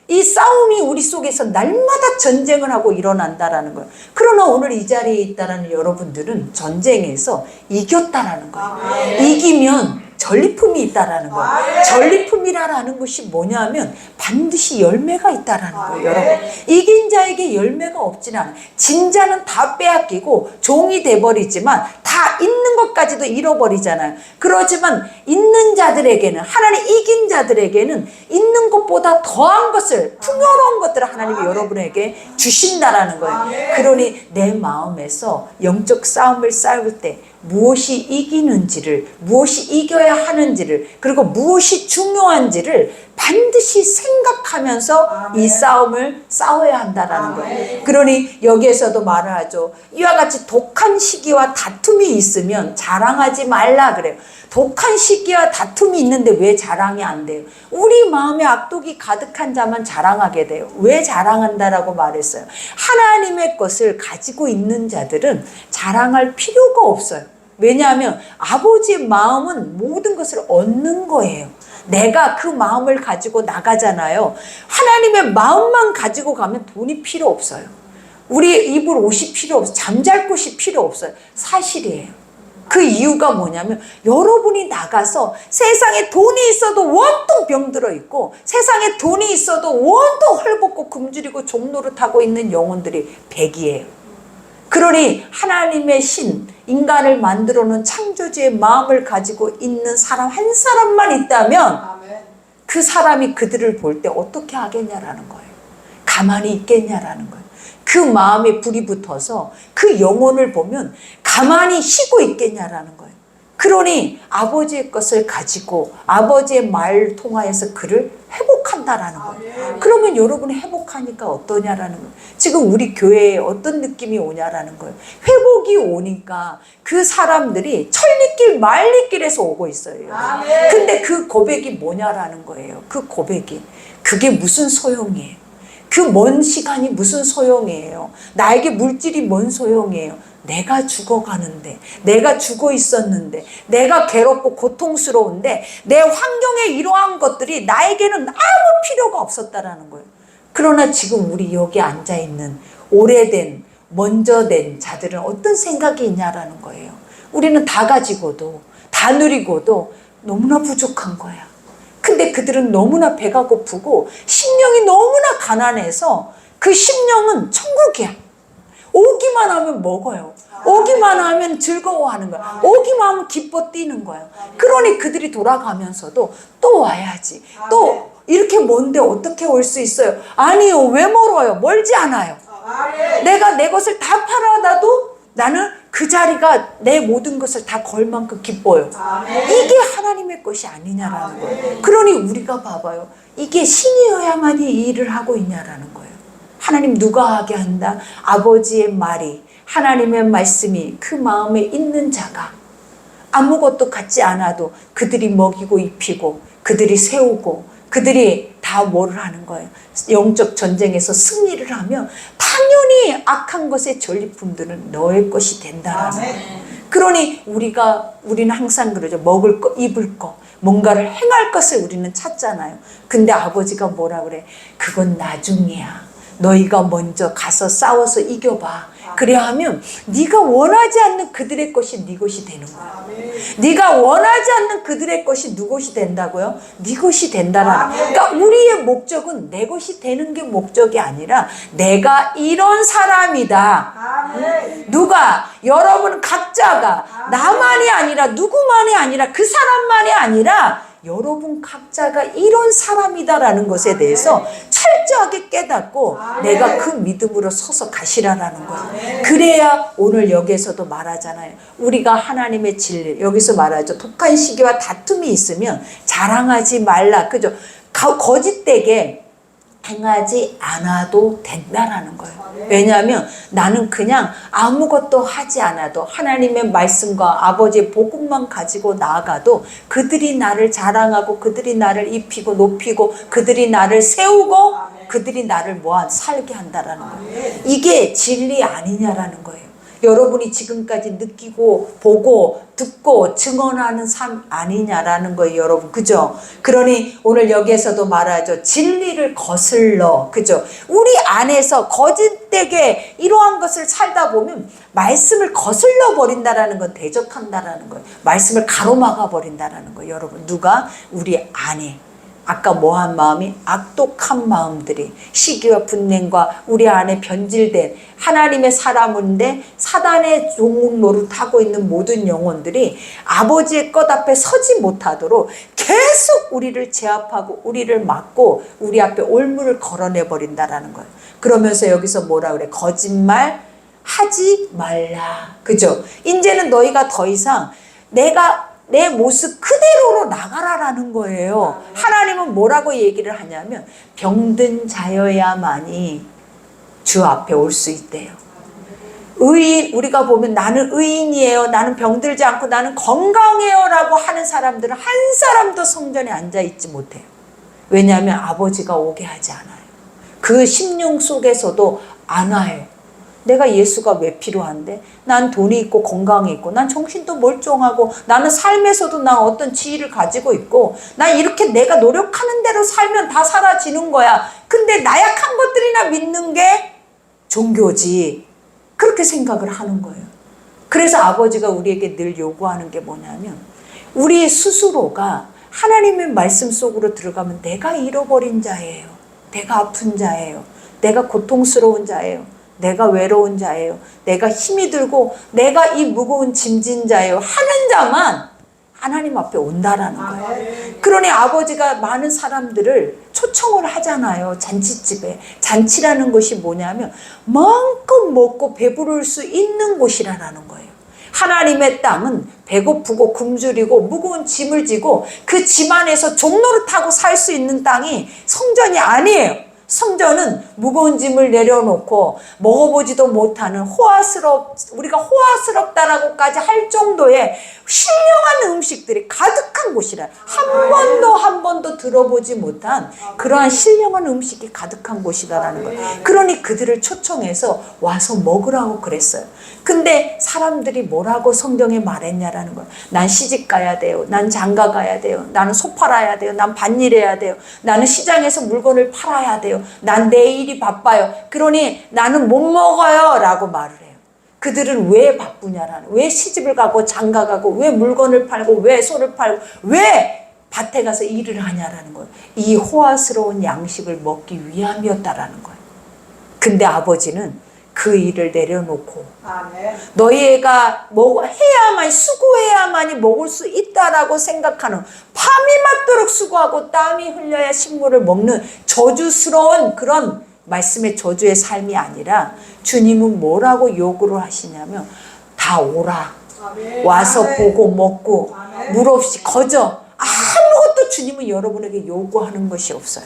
이 싸움이 우리 속에서 날마다 전쟁을 하고 일어난다라는 거예요. 그러나 오늘 이 자리에 있다라는 여러분들은 전쟁에서 이겼다라는 거예요. 이기면 전리품이 있다라는 거예요. 전리품이라는 것이 뭐냐면 반드시 열매가 있다라는 거예요, 여러분. 이긴 자에게 열매가 없지는 않아요. 진 자는 다 빼앗기고 종이 돼버리지만 다 있는 것까지도 잃어버리잖아요. 그렇지만 있는 자들에게는, 하나님 이긴 자들에게는 있는 것보다 더한 것을, 풍요로운 것들을 하나님이 여러분에게 주신다라는 거예요. 그러니 내 마음에서 영적 싸움을 싸울 때 무엇이 이기는지를, 무엇이 이겨야 하는지를, 그리고 무엇이 중요한지를 반드시 생각하면서 이 싸움을 싸워야 한다라는 거예요. 그러니 여기에서도 말을 하죠. 이와 같이 독한 시기와 다툼이 있으면 자랑하지 말라 그래요. 독한 시기와 다툼이 있는데 왜 자랑이 안 돼요? 우리 마음에 악독이 가득한 자만 자랑하게 돼요. 왜 자랑한다라고 말했어요? 하나님의 것을 가지고 있는 자들은 자랑할 필요가 없어요. 왜냐하면 아버지의 마음은 모든 것을 얻는 거예요. 내가 그 마음을 가지고 나가잖아요. 하나님의 마음만 가지고 가면 돈이 필요 없어요. 우리 입을 옷이 필요 없어요. 잠잘 곳이 필요 없어요. 사실이에요. 그 이유가 뭐냐면 여러분이 나가서 세상에 돈이 있어도 원통 병들어 있고 세상에 돈이 있어도 원통 헐벗고 굶주리고 종노릇하고 있는 영혼들이 백이에요. 그러니 하나님의 신, 인간을 만들어 놓은 창조주의 마음을 가지고 있는 사람 한 사람만 있다면 그 사람이 그들을 볼 때 어떻게 하겠냐라는 거예요. 가만히 있겠냐라는 거예요. 그 마음에 불이 붙어서 그 영혼을 보면 가만히 쉬고 있겠냐라는 거예요. 그러니 아버지의 것을 가지고 아버지의 말을 통하여서 그를 회복하는 회복한다라는 거예요. 그러면 여러분이 회복하니까 어떠냐라는 거예요. 지금 우리 교회에 어떤 느낌이 오냐라는 거예요. 회복이 오니까 그 사람들이 천리길 말리길에서 오고 있어요. 근데 그 고백이 뭐냐라는 거예요. 그 고백이. 그게 무슨 소용이에요. 그 먼 시간이 무슨 소용이에요. 나에게 물질이 뭔 소용이에요. 내가 죽어가는데, 내가 죽어 있었는데, 내가 괴롭고 고통스러운데 내 환경에 이러한 것들이 나에게는 아무 필요가 없었다라는 거예요. 그러나 지금 우리 여기 앉아있는 오래된 먼저 된 자들은 어떤 생각이 있냐라는 거예요. 우리는 다 가지고도 다 누리고도 너무나 부족한 거야. 근데 그들은 너무나 배가 고프고 심령이 너무나 가난해서 그 심령은 천국이야. 오기만 하면 먹어요. 오기만 하면 즐거워하는 거야. 오기만 하면 기뻐 뛰는 거야. 그러니 그들이 돌아가면서도 또 와야지. 또 이렇게 먼데 어떻게 올 수 있어요? 아니요. 왜 멀어요? 멀지 않아요. 내가 내 것을 다 팔아다도 나는 그 자리가 내 모든 것을 다 걸 만큼 기뻐요. 이게 하나님의 것이 아니냐라는 거예요. 그러니 우리가 봐봐요. 이게 신이어야만 이 일을 하고 있냐라는 거예요. 하나님 누가 하게 한다? 아버지의 말이, 하나님의 말씀이 그 마음에 있는 자가 아무것도 갖지 않아도 그들이 먹이고 입히고 그들이 세우고 그들이 다 뭐를 하는 거예요. 영적 전쟁에서 승리를 하면 당연히 악한 것의 전리품들은 너의 것이 된다라는 거예요. 그러니 우리는 항상 그러죠. 먹을 거, 입을 거, 뭔가를 행할 것을 우리는 찾잖아요. 근데 아버지가 뭐라 그래? 그건 나중이야. 너희가 먼저 가서 싸워서 이겨봐. 그래야 하면 네가 원하지 않는 그들의 것이 네 것이 되는 거야. 네가 원하지 않는 그들의 것이 누 것이 된다고요? 네 것이 된다라는. 그러니까 우리의 목적은 내 것이 되는 게 목적이 아니라 내가 이런 사람이다. 누가? 여러분 각자가 나만이 아니라 누구만이 아니라 그 사람만이 아니라 여러분 각자가 이런 사람이다라는 것에 대해서 철저하게 깨닫고 내가 그 믿음으로 서서 가시라라는 거예요. 그래야 오늘 여기에서도 말하잖아요. 우리가 하나님의 진리, 여기서 말하죠. 독한 시기와 다툼이 있으면 자랑하지 말라. 그죠? 거짓되게 행하지 않아도 된다라는 거예요. 왜냐하면 나는 그냥 아무것도 하지 않아도 하나님의 말씀과 아버지의 복음만 가지고 나아가도 그들이 나를 자랑하고 그들이 나를 입히고 높이고 그들이 나를 세우고 그들이 나를 살게 한다라는 거예요. 이게 진리 아니냐라는 거예요. 여러분이 지금까지 느끼고 보고 듣고 증언하는 삶 아니냐라는 거예요, 여러분. 그죠? 그러니 오늘 여기에서도 말하죠. 진리를 거슬러. 그죠? 우리 안에서 거짓되게 이러한 것을 살다 보면 말씀을 거슬러 버린다라는 건 대적한다라는 거예요. 말씀을 가로막아 버린다라는 거예요, 여러분. 누가? 우리 안에. 아까 뭐한 마음이? 악독한 마음들이 시기와 분냉과 우리 안에 변질된 하나님의 사람인데 사단의 종 노릇하고 있는 모든 영혼들이 아버지의 것 앞에 서지 못하도록 계속 우리를 제압하고 우리를 막고 우리 앞에 올무를 걸어내 버린다라는 거예요. 그러면서 여기서 뭐라 그래? 거짓말 하지 말라. 그죠? 이제는 너희가 더 이상 내 모습 그대로로 나가라라는 거예요. 하나님은 뭐라고 얘기를 하냐면 병든 자여야만이 주 앞에 올 수 있대요. 의인, 우리가 보면 나는 의인이에요. 나는 병들지 않고 나는 건강해요 라고 하는 사람들은 한 사람도 성전에 앉아있지 못해요. 왜냐하면 아버지가 오게 하지 않아요. 그 심령 속에서도 안 와요. 내가 예수가 왜 필요한데? 난 돈이 있고 건강이 있고 난 정신도 멀쩡하고 나는 삶에서도 난 어떤 지위를 가지고 있고 난 이렇게 내가 노력하는 대로 살면 다 사라지는 거야. 근데 나약한 것들이나 믿는 게 종교지. 그렇게 생각을 하는 거예요. 그래서 아버지가 우리에게 늘 요구하는 게 뭐냐면 우리 스스로가 하나님의 말씀 속으로 들어가면 내가 잃어버린 자예요. 내가 아픈 자예요. 내가 고통스러운 자예요. 내가 외로운 자예요. 내가 힘이 들고 내가 이 무거운 짐진 자예요. 하는 자만 하나님 앞에 온다라는 거예요. 그러니 아버지가 많은 사람들을 초청을 하잖아요. 잔치집에. 잔치라는 것이 뭐냐면 마음껏 먹고 배부를 수 있는 곳이라는 거예요. 하나님의 땅은 배고프고 굶주리고 무거운 짐을 지고 그 짐 안에서 종노릇하고 살 수 있는 땅이 성전이 아니에요. 성전은 무거운 짐을 내려놓고 먹어보지도 못하는 우리가 호화스럽다라고까지 할 정도의 신령한 음식들이 가득한 곳이라. 한 번도 들어보지 못한 그러한 신령한 음식이 가득한 곳이다라는 거예요. 그러니 그들을 초청해서 와서 먹으라고 그랬어요. 근데 사람들이 뭐라고 성경에 말했냐라는 거예요. 난 시집 가야 돼요. 난 장가 가야 돼요. 나는 소 팔아야 돼요. 난 밭일해야 돼요. 나는 시장에서 물건을 팔아야 돼요. 난 내일이 바빠요. 그러니 나는 못 먹어요 라고 말을 해요. 그들은 왜 바쁘냐라는, 왜 시집을 가고 장가 가고 왜 물건을 팔고 왜 소를 팔고 왜 밭에 가서 일을 하냐라는 거예요. 이 호화스러운 양식을 먹기 위함이었다라는 거예요. 근데 아버지는 그 일을 내려놓고 너희가 수고해야만이 먹을 수 있다라고 생각하는, 밤이 맞도록 수고하고 땀이 흘려야 식물을 먹는 저주스러운 그런 말씀의 저주의 삶이 아니라, 주님은 뭐라고 요구를 하시냐면 다 오라, 와서 보고 먹고 물 없이 거저. 아무것도 주님은 여러분에게 요구하는 것이 없어요.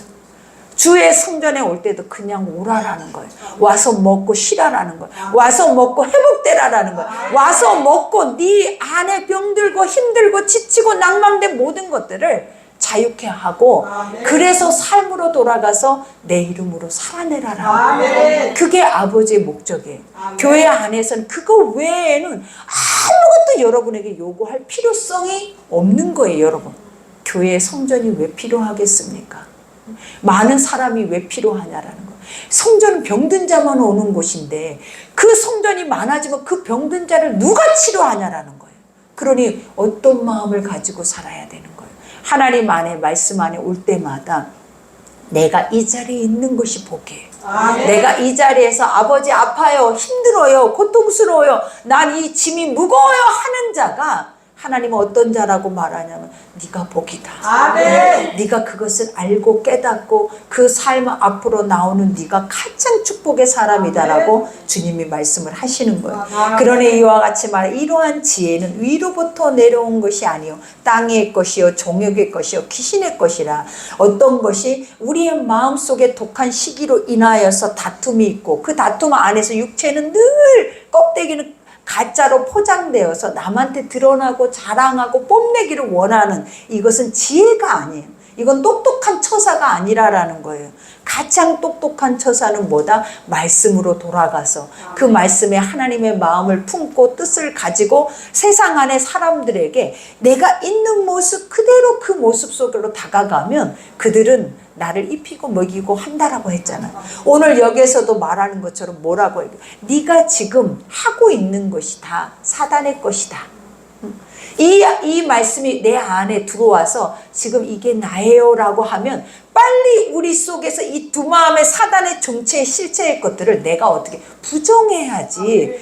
주의 성전에 올 때도 그냥 오라라는 거예요. 와서 먹고 쉬라라는 거예요. 와서 먹고 회복되라라는 거예요. 와서 먹고 네 안에 병들고 힘들고 지치고 낭망된 모든 것들을 자유케 하고, 그래서 삶으로 돌아가서 내 이름으로 살아내라라는 거예요. 그게 아버지의 목적이에요. 교회 안에서는 그거 외에는 아무것도 여러분에게 요구할 필요성이 없는 거예요. 여러분, 교회의 성전이 왜 필요하겠습니까? 많은 사람이 왜 필요하냐라는 거예요. 성전은 병든 자만 오는 곳인데 그 성전이 많아지면 그 병든 자를 누가 치료하냐라는 거예요. 그러니 어떤 마음을 가지고 살아야 되는 거예요. 하나님 안에, 말씀 안에 올 때마다 내가 이 자리에 있는 것이 복이에요. 내가 이 자리에서 아버지 아파요, 힘들어요, 고통스러워요, 난 이 짐이 무거워요 하는 자가 하나님은 어떤 자라고 말하냐면 네가 복이다. 네가 그것을 알고 깨닫고 그 삶 앞으로 나오는 네가 가장 축복의 사람이다라고 주님이 말씀을 하시는 거예요. 그러니 이와 같이 말해, 이러한 지혜는 위로부터 내려온 것이 아니요 땅의 것이요 종역의 것이요 귀신의 것이라. 어떤 것이 우리의 마음속에 독한 시기로 인하여서 다툼이 있고, 그 다툼 안에서 육체는 늘 껍데기는 가짜로 포장되어서 남한테 드러나고 자랑하고 뽐내기를 원하는, 이것은 지혜가 아니에요. 이건 똑똑한 처사가 아니라라는 거예요. 가장 똑똑한 처사는 뭐다? 말씀으로 돌아가서 그 말씀에 하나님의 마음을 품고 뜻을 가지고 세상 안에 사람들에게 내가 있는 모습 그대로 그 모습 속으로 다가가면 그들은 나를 입히고 먹이고 한다라고 했잖아요. 오늘 여기에서도 말하는 것처럼 뭐라고 해요? 네가 지금 하고 있는 것이 다 사단의 것이다. 이 말씀이 내 안에 들어와서 지금 이게 나예요 라고 하면 빨리 우리 속에서 이 두 마음의 사단의 정체의 실체의 것들을 내가 어떻게 부정해야지.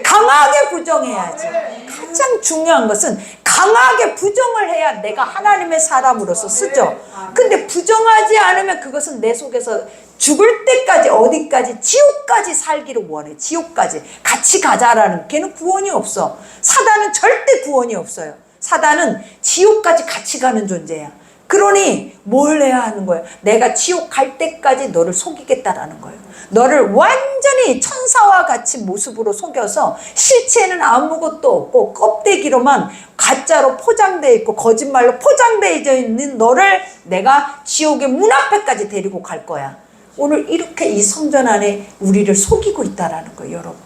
강하게 부정해야지. 가장 중요한 것은 강하게 부정을 해야 내가 하나님의 사람으로서 쓰죠. 근데 부정하지 않으면 그것은 내 속에서 죽을 때까지, 어디까지, 지옥까지 살기를 원해. 지옥까지 같이 가자라는, 걔는 구원이 없어. 사단은 절대 구원이 없어요. 사단은 지옥까지 같이 가는 존재야. 그러니 뭘 해야 하는 거예요? 내가 지옥 갈 때까지 너를 속이겠다라는 거예요. 너를 완전히 천사와 같이 모습으로 속여서 실체는 아무것도 없고 껍데기로만 가짜로 포장되어 있고 거짓말로 포장되어 있는 너를 내가 지옥의 문 앞에까지 데리고 갈 거야. 오늘 이렇게 이 성전 안에 우리를 속이고 있다라는 거예요, 여러분.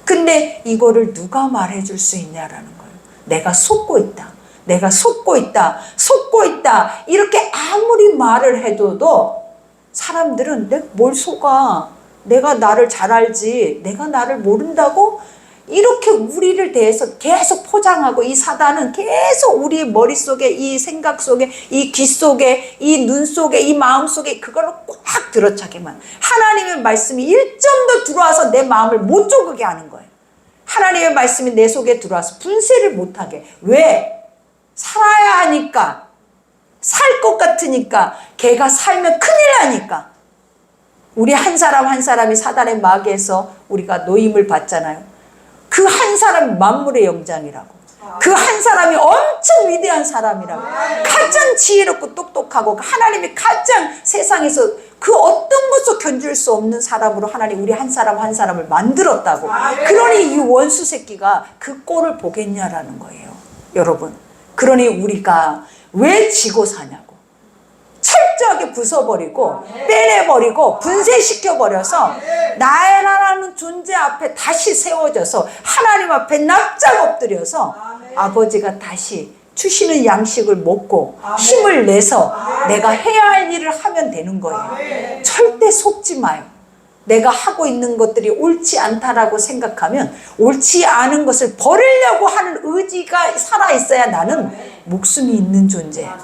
근데 이거를 누가 말해줄 수 있냐라는 거예요. 내가 속고 있다. 이렇게 아무리 말을 해도 사람들은 내가 뭘 속아? 내가 나를 잘 알지. 내가 나를 모른다고? 이렇게 우리를 대해서 계속 포장하고, 이 사단은 계속 우리 머릿속에, 이 생각 속에, 이 귀 속에, 이 눈 속에, 이 마음 속에 그걸 꽉 들어차게만, 하나님의 말씀이 1점도 들어와서 내 마음을 못 쪼그게 하는 거예요. 하나님의 말씀이 내 속에 들어와서 분쇄를 못하게. 왜? 살아야 하니까. 살 것 같으니까. 걔가 살면 큰일 나니까. 우리 한 사람 한 사람이 사단의 마귀에서 우리가 노임을 받잖아요. 그 한 사람이 만물의 영장이라고. 그 한 사람이 엄청 위대한 사람이라고. 가장 지혜롭고 똑똑하고 하나님이 가장 세상에서 그 어떤 것도 견줄 수 없는 사람으로 하나님 우리 한 사람 한 사람을 만들었다고. 그러니 이 원수 새끼가 그 꼴을 보겠냐라는 거예요, 여러분. 그러니 우리가 왜 지고 사냐고. 철저하게 부숴버리고 빼내버리고 분쇄시켜버려서 나라는 존재 앞에 다시 세워져서 하나님 앞에 납작 엎드려서 아버지가 다시 주시는 양식을 먹고 힘을 내서 내가 해야 할 일을 하면 되는 거예요. 절대 속지 마요. 내가 하고 있는 것들이 옳지 않다라고 생각하면 옳지 않은 것을 버리려고 하는 의지가 살아있어야 나는 목숨이 있는 존재예요.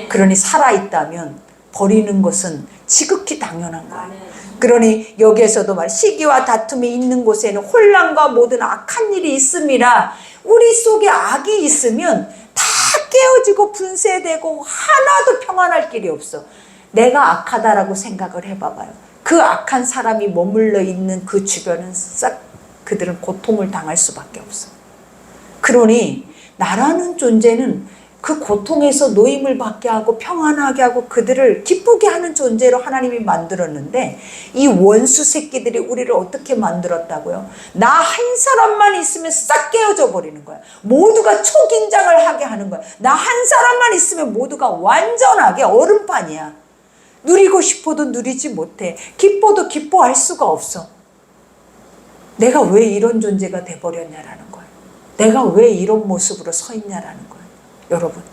그러니 살아있다면 버리는 것은 지극히 당연한 거예요. 그러니 여기에서도 말 시기와 다툼이 있는 곳에는 혼란과 모든 악한 일이 있음이라. 우리 속에 악이 있으면 다 깨어지고 분쇄되고 하나도 평안할 길이 없어. 내가 악하다라고 생각을 해봐봐요. 그 악한 사람이 머물러 있는 그 주변은 싹 그들은 고통을 당할 수밖에 없어. 그러니 나라는 존재는 그 고통에서 노임을 받게 하고 평안하게 하고 그들을 기쁘게 하는 존재로 하나님이 만들었는데 이 원수 새끼들이 우리를 어떻게 만들었다고요? 나 한 사람만 있으면 싹 깨어져 버리는 거야. 모두가 초긴장을 하게 하는 거야. 나 한 사람만 있으면 모두가 완전하게 얼음판이야. 누리고 싶어도 누리지 못해. 기뻐도 기뻐할 수가 없어. 내가 왜 이런 존재가 돼버렸냐라는 거예요. 내가 왜 이런 모습으로 서 있냐라는 거예요. 여러분,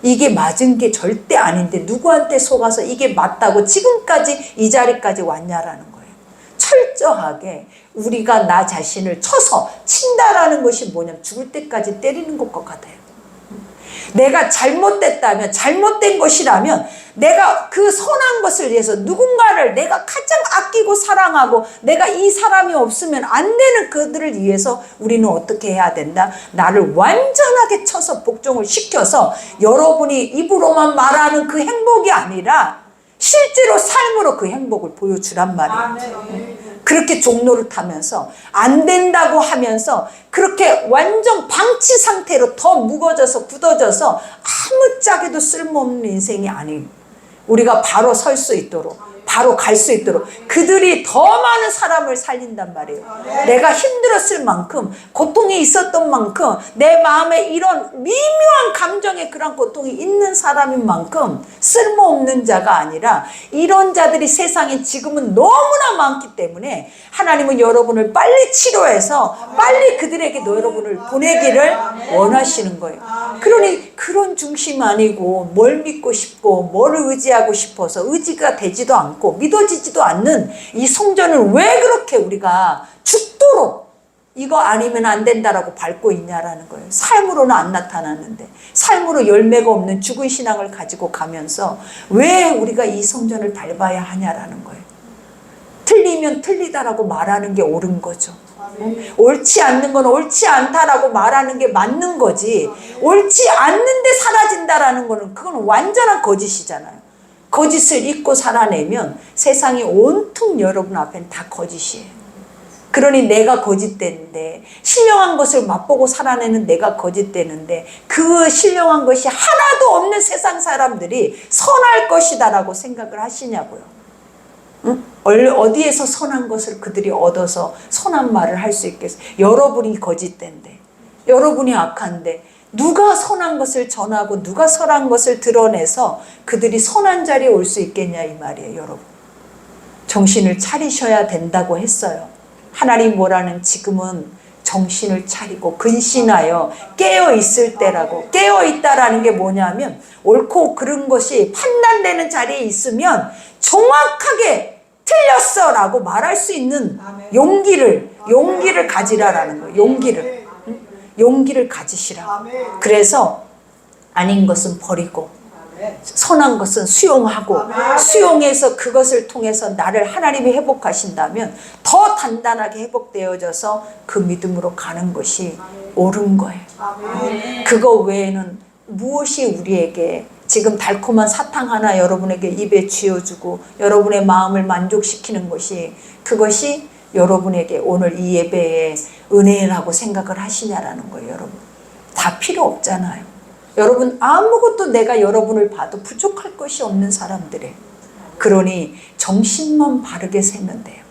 이게 맞은 게 절대 아닌데 누구한테 속아서 이게 맞다고 지금까지 이 자리까지 왔냐라는 거예요. 철저하게 우리가 나 자신을 쳐서 친다라는 것이 뭐냐면 죽을 때까지 때리는 것과 같아요. 내가 잘못됐다면, 잘못된 것이라면 내가 그 선한 것을 위해서 누군가를 내가 가장 아끼고 사랑하고 내가 이 사람이 없으면 안 되는 그들을 위해서 우리는 어떻게 해야 된다? 나를 완전하게 쳐서 복종을 시켜서 여러분이 입으로만 말하는 그 행복이 아니라 실제로 삶으로 그 행복을 보여주란 말이에요. 그렇게 종로를 타면서 안 된다고 하면서 그렇게 완전 방치 상태로 더 무거워져서 굳어져서 아무짝에도 쓸모없는 인생이 아닌 우리가 바로 설 수 있도록 바로 갈 수 있도록 그들이 더 많은 사람을 살린단 말이에요. 내가 힘들었을 만큼 고통이 있었던 만큼 내 마음에 이런 미묘한 감정의 그런 고통이 있는 사람인 만큼 쓸모없는 자가 아니라 이런 자들이 세상에 지금은 너무나 많기 때문에 하나님은 여러분을 빨리 치료해서 빨리 그들에게 여러분을 보내기를 원하시는 거예요. 그러니 그런 중심 아니고 뭘 믿고 싶고 뭘 의지하고 싶어서 의지가 되지도 않고 믿어지지도 않는 이 성전을 왜 그렇게 우리가 죽도록 이거 아니면 안 된다라고 밟고 있냐라는 거예요. 삶으로는 안 나타났는데 삶으로 열매가 없는 죽은 신앙을 가지고 가면서 왜 우리가 이 성전을 밟아야 하냐라는 거예요. 틀리면 틀리다라고 말하는 게 옳은 거죠. 옳지 않는 건 옳지 않다라고 말하는 게 맞는 거지. 옳지 않는데 사라진다라는 거는 그건 완전한 거짓이잖아요. 거짓을 잊고 살아내면 세상이 온통 여러분 앞엔 다 거짓이에요. 그러니 내가 거짓되는데 신령한 것을 맛보고 살아내는 내가 거짓되는데 그 신령한 것이 하나도 없는 세상 사람들이 선할 것이다라고 생각을 하시냐고요. 응? 어디에서 선한 것을 그들이 얻어서 선한 말을 할 수 있겠어요? 여러분이 거짓된데 여러분이 악한데 누가 선한 것을 전하고 누가 선한 것을 드러내서 그들이 선한 자리에 올 수 있겠냐 이 말이에요. 여러분 정신을 차리셔야 된다고 했어요. 하나님 뭐라는 지금은 정신을 차리고 근신하여 깨어있을 때라고. 깨어있다라는 게 뭐냐면 옳고 그른 것이 판단되는 자리에 있으면 정확하게 틀렸어 라고 말할 수 있는 용기를 가지라라는 거예요. 용기를 가지시라. 그래서 아닌 것은 버리고 선한 것은 수용하고 수용해서 그것을 통해서 나를 하나님이 회복하신다면 더 단단하게 회복되어져서 그 믿음으로 가는 것이 옳은 거예요. 그거 외에는 무엇이 우리에게 지금 달콤한 사탕 하나 여러분에게 입에 쥐어주고 여러분의 마음을 만족시키는 것이 그것이 여러분에게 오늘 이 예배에 은혜라고 생각을 하시냐라는 거예요, 여러분. 다 필요 없잖아요. 여러분, 아무것도 내가 여러분을 봐도 부족할 것이 없는 사람들이에요. 그러니 정신만 바르게 세면 돼요.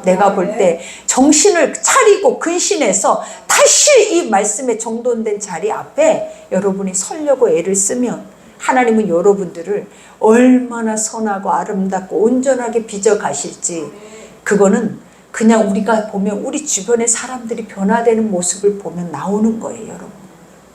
내가 볼 때 정신을 차리고 근신해서 다시 이 말씀에 정돈된 자리 앞에 여러분이 서려고 애를 쓰면 하나님은 여러분들을 얼마나 선하고 아름답고 온전하게 빚어 가실지, 그거는 그냥 우리가 보면 우리 주변의 사람들이 변화되는 모습을 보면 나오는 거예요, 여러분.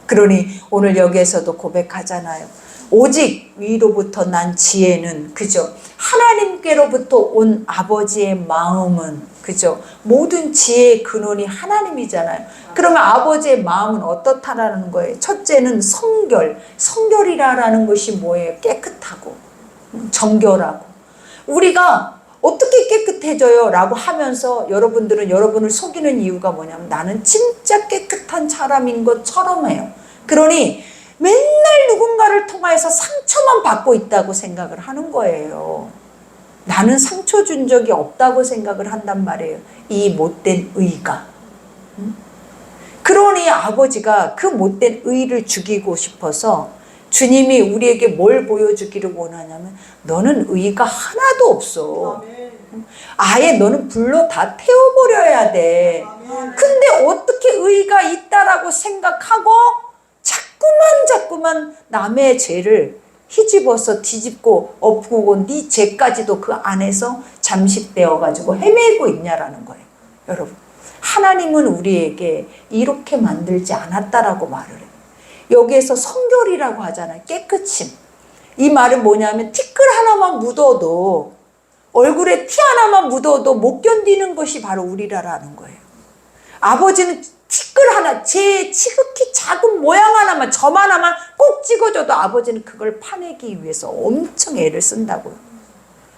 그러니 오늘 여기에서도 고백하잖아요. 오직 위로부터 난 지혜는, 그죠? 하나님께로부터 온 아버지의 마음은, 그죠? 모든 지혜의 근원이 하나님이잖아요. 그러면 아버지의 마음은 어떻다라는 거예요? 첫째는 성결. 성결이라는 것이 뭐예요? 깨끗하고 정결하고. 우리가 어떻게 깨끗해져요? 라고 하면서 여러분들은 여러분을 속이는 이유가 뭐냐면 나는 진짜 깨끗한 사람인 것처럼 해요. 그러니 맨날 누군가를 통하여서 상처만 받고 있다고 생각을 하는 거예요. 나는 상처 준 적이 없다고 생각을 한단 말이에요. 이 못된 의가. 그러니 아버지가 그 못된 의를 죽이고 싶어서 주님이 우리에게 뭘 보여주기를 원하냐면 너는 의가 하나도 없어. 아예 너는 불로 다 태워버려야 돼. 근데 어떻게 의가 있다라고 생각하고 자꾸만 남의 죄를 휘집어서 뒤집고 엎고 네 죄까지도 그 안에서 잠식되어 가지고 헤매고 있냐라는 거예요. 여러분, 하나님은 우리에게 이렇게 만들지 않았다라고 말을 해요. 여기에서 성결이라고 하잖아요. 깨끗임. 이 말은 뭐냐면 티끌 하나만 묻어도, 얼굴에 티 하나만 묻어도 못 견디는 것이 바로 우리라는 거예요. 아버지는 티끌 하나, 제 지극히 작은 모양 하나만, 점 하나만 꼭 찍어줘도 아버지는 그걸 파내기 위해서 엄청 애를 쓴다고요.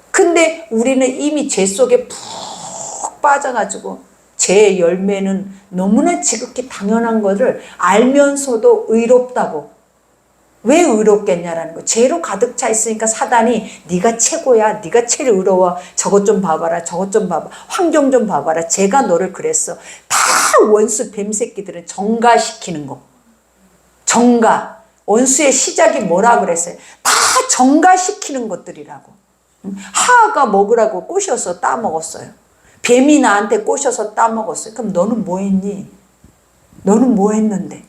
근데 우리는 이미 죄 속에 푹 빠져가지고 죄의 열매는 너무나 지극히 당연한 것을 알면서도 의롭다고. 왜 의롭겠냐라는 거. 죄로 가득 차 있으니까 사단이 네가 최고야, 네가 제일 의로워, 저것 좀 봐봐라, 저것 좀 봐봐, 환경 좀 봐봐라, 제가 너를 그랬어. 다 원수 뱀새끼들은 정가시키는 거. 정가. 원수의 시작이 뭐라 그랬어요? 다 정가시키는 것들이라고. 하하가 먹으라고 꼬셔서 따먹었어요. 뱀이 나한테 꼬셔서 따먹었어요. 그럼 너는 뭐 했니? 너는 뭐 했는데?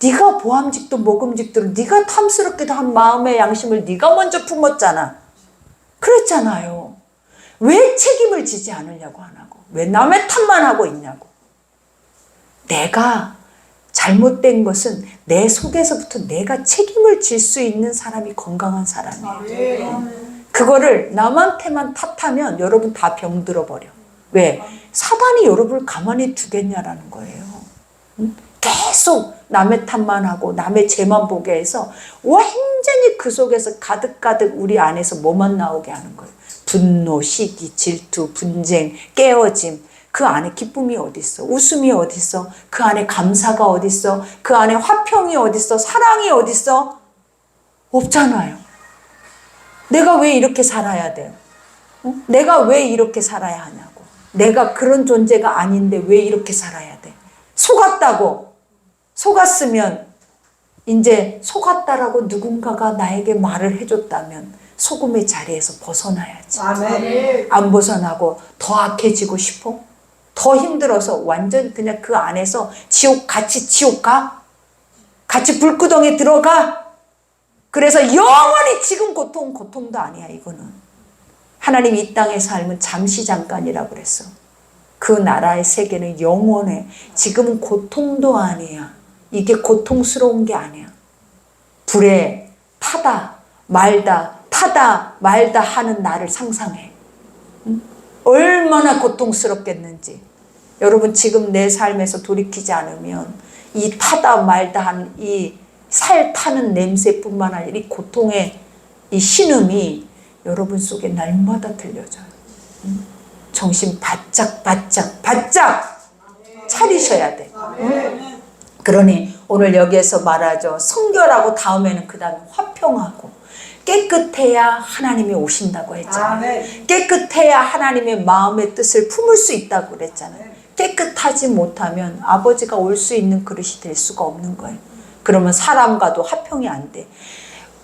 네가 보암직도 먹음직도를 네가 탐스럽게도 한 마음의 양심을 네가 먼저 품었잖아. 그랬잖아요. 왜 책임을 지지 않으려고 하냐고. 왜 남의 탓만 하고 있냐고. 내가 잘못된 것은 내 속에서부터 내가 책임을 질 수 있는 사람이 건강한 사람이에요. 그거를 남한테만 탓하면 여러분 다 병들어 버려. 왜? 사단이 여러분을 가만히 두겠냐라는 거예요. 계속 남의 탓만 하고 남의 죄만 보게 해서 완전히 그 속에서 가득가득 우리 안에서 뭐만 나오게 하는 거예요. 분노, 시기, 질투, 분쟁, 깨어짐. 그 안에 기쁨이 어디 있어? 웃음이 어디 있어? 그 안에 감사가 어디 있어? 그 안에 화평이 어디 있어? 사랑이 어디 있어? 없잖아요. 내가 왜 이렇게 살아야 돼요? 내가 왜 이렇게 살아야 하냐고. 내가 그런 존재가 아닌데 왜 이렇게 살아야 돼? 속았다고. 속았으면 이제 속았다라고 누군가가 나에게 말을 해줬다면 소금의 자리에서 벗어나야지. 아멘. 안 벗어나고 더 악해지고 싶어? 더 힘들어서 완전 그냥 그 안에서 같이 지옥 가? 같이 불구덩이에 들어가? 그래서 영원히 지금 고통도 아니야. 이거는 하나님 이 땅의 삶은 잠시 잠깐이라고 그랬어. 그 나라의 세계는 영원해. 지금은 고통도 아니야. 이게 고통스러운 게 아니야. 불에 타다 말다 타다 말다 하는 나를 상상해. 얼마나 고통스럽겠는지. 여러분 지금 내 삶에서 돌이키지 않으면 이 타다 말다 하는 이 살 타는 냄새뿐만 아니라 이 고통의 이 신음이 여러분 속에 날마다 들려져요. 정신 바짝 차리셔야 돼. 그러니 오늘 여기에서 말하죠. 성결하고 다음에는 그 다음에 화평하고 깨끗해야 하나님이 오신다고 했잖아요. 깨끗해야 하나님의 마음의 뜻을 품을 수 있다고 그랬잖아요. 깨끗하지 못하면 아버지가 올 수 있는 그릇이 될 수가 없는 거예요. 그러면 사람과도 화평이 안 돼.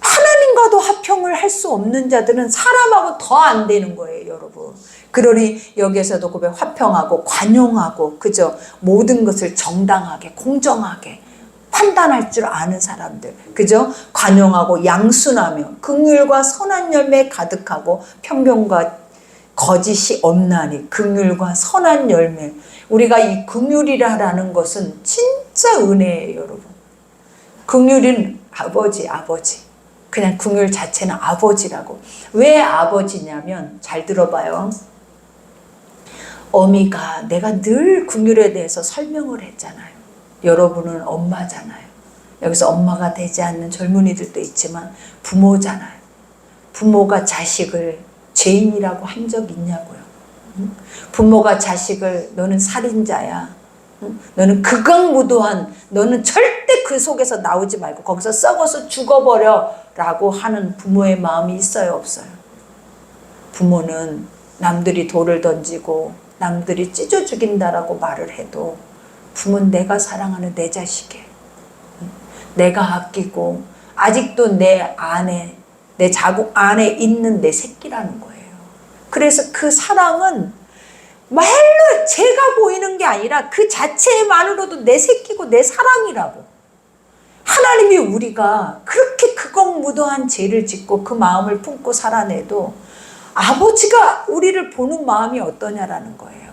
하나님과도 화평을 할 수 없는 자들은 사람하고 더 안 되는 거예요, 여러분. 그러니 여기에서도 고백 화평하고 관용하고, 그죠? 모든 것을 정당하게 공정하게 판단할 줄 아는 사람들, 그죠? 관용하고 양순하며 긍휼과 선한 열매에 가득하고 평병과 거짓이 없나니. 긍휼과 선한 열매. 우리가 이 긍휼이라는 것은 진짜 은혜예요, 여러분. 긍휼은 아버지. 그냥 긍휼 자체는 아버지라고. 왜 아버지냐면, 잘 들어봐요. 어미가, 내가 늘 긍휼에 대해서 설명을 했잖아요. 여러분은 엄마잖아요. 여기서 엄마가 되지 않는 젊은이들도 있지만 부모잖아요. 부모가 자식을 죄인이라고 한 적 있냐고요. 부모가 자식을 너는 살인자야, 너는 극악무도한, 너는 절대 그 속에서 나오지 말고 거기서 썩어서 죽어버려 라고 하는 부모의 마음이 있어요, 없어요? 부모는 남들이 돌을 던지고 남들이 찢어 죽인다라고 말을 해도 부모는 내가 사랑하는 내 자식이에요. 내가 아끼고 아직도 내 안에, 내 자궁 안에 있는 내 새끼라는 거예요. 그래서 그 사랑은 말로 제가 보이는 게 아니라 그 자체만으로도 내 새끼고 내 사랑이라고. 하나님이 우리가 그렇게 극악무도한 죄를 짓고 그 마음을 품고 살아내도 아버지가 우리를 보는 마음이 어떠냐라는 거예요.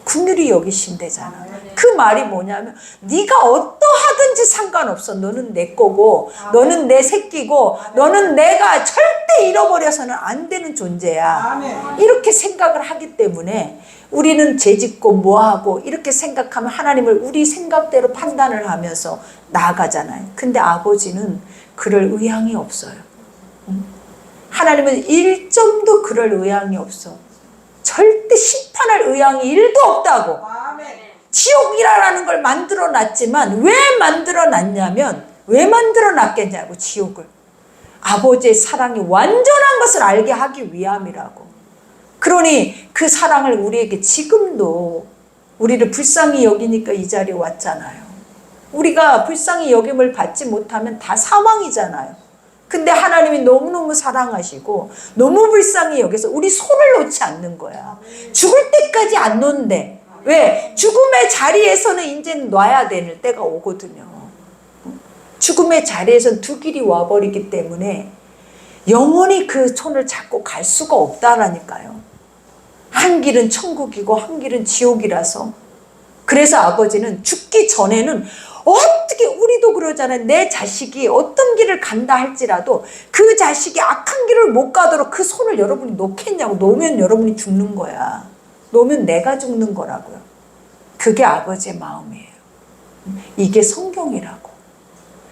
긍휼히 여기신대잖아. 그 말이 뭐냐면, 네가 어떠하든지 상관없어. 너는 내 거고, 너는 내 새끼고, 너는 내가 절대 잃어버려서는 안 되는 존재야. 이렇게 생각을 하기 때문에 우리는 죄짓고 뭐하고 이렇게 생각하면 하나님을 우리 생각대로 판단을 하면서 나아가잖아요. 근데 아버지는 그럴 의향이 없어요. 하나님은 1점도 그럴 의향이 없어. 절대 심판할 의향이 1도 없다고. 지옥이라는 걸 만들어 놨지만, 왜 만들어 놨냐면, 왜 만들어 놨겠냐고, 지옥을. 아버지의 사랑이 완전한 것을 알게 하기 위함이라고. 그러니 그 사랑을 우리에게 지금도, 우리를 불쌍히 여기니까 이 자리에 왔잖아요. 우리가 불쌍히 여김을 받지 못하면 다 사망이잖아요. 근데 하나님이 너무너무 사랑하시고 너무 불쌍히 여겨서 우리 손을 놓지 않는 거야. 죽을 때까지 안 놓는데. 왜? 죽음의 자리에서는 이제 놔야 되는 때가 오거든요. 죽음의 자리에서는 두 길이 와버리기 때문에 영원히 그 손을 잡고 갈 수가 없다라니까요. 한 길은 천국이고 한 길은 지옥이라서. 그래서 아버지는 죽기 전에는 어떻게, 우리도 그러잖아요. 내 자식이 어떤 길을 간다 할지라도 그 자식이 악한 길을 못 가도록 그 손을 여러분이 놓겠냐고. 놓으면 여러분이 죽는 거야. 놓으면 내가 죽는 거라고요. 그게 아버지의 마음이에요. 이게 성경이라고.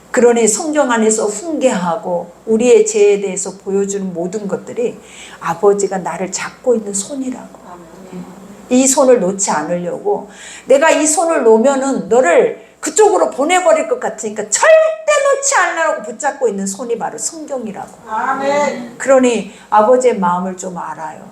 그러니 성경 안에서 훈계하고 우리의 죄에 대해서 보여주는 모든 것들이 아버지가 나를 잡고 있는 손이라고. 이 손을 놓지 않으려고. 내가 이 손을 놓으면은 너를 그쪽으로 보내버릴 것 같으니까 절대 놓지 않으려고 붙잡고 있는 손이 바로 성경이라고. 아멘. 그러니 아버지의 마음을 좀 알아요.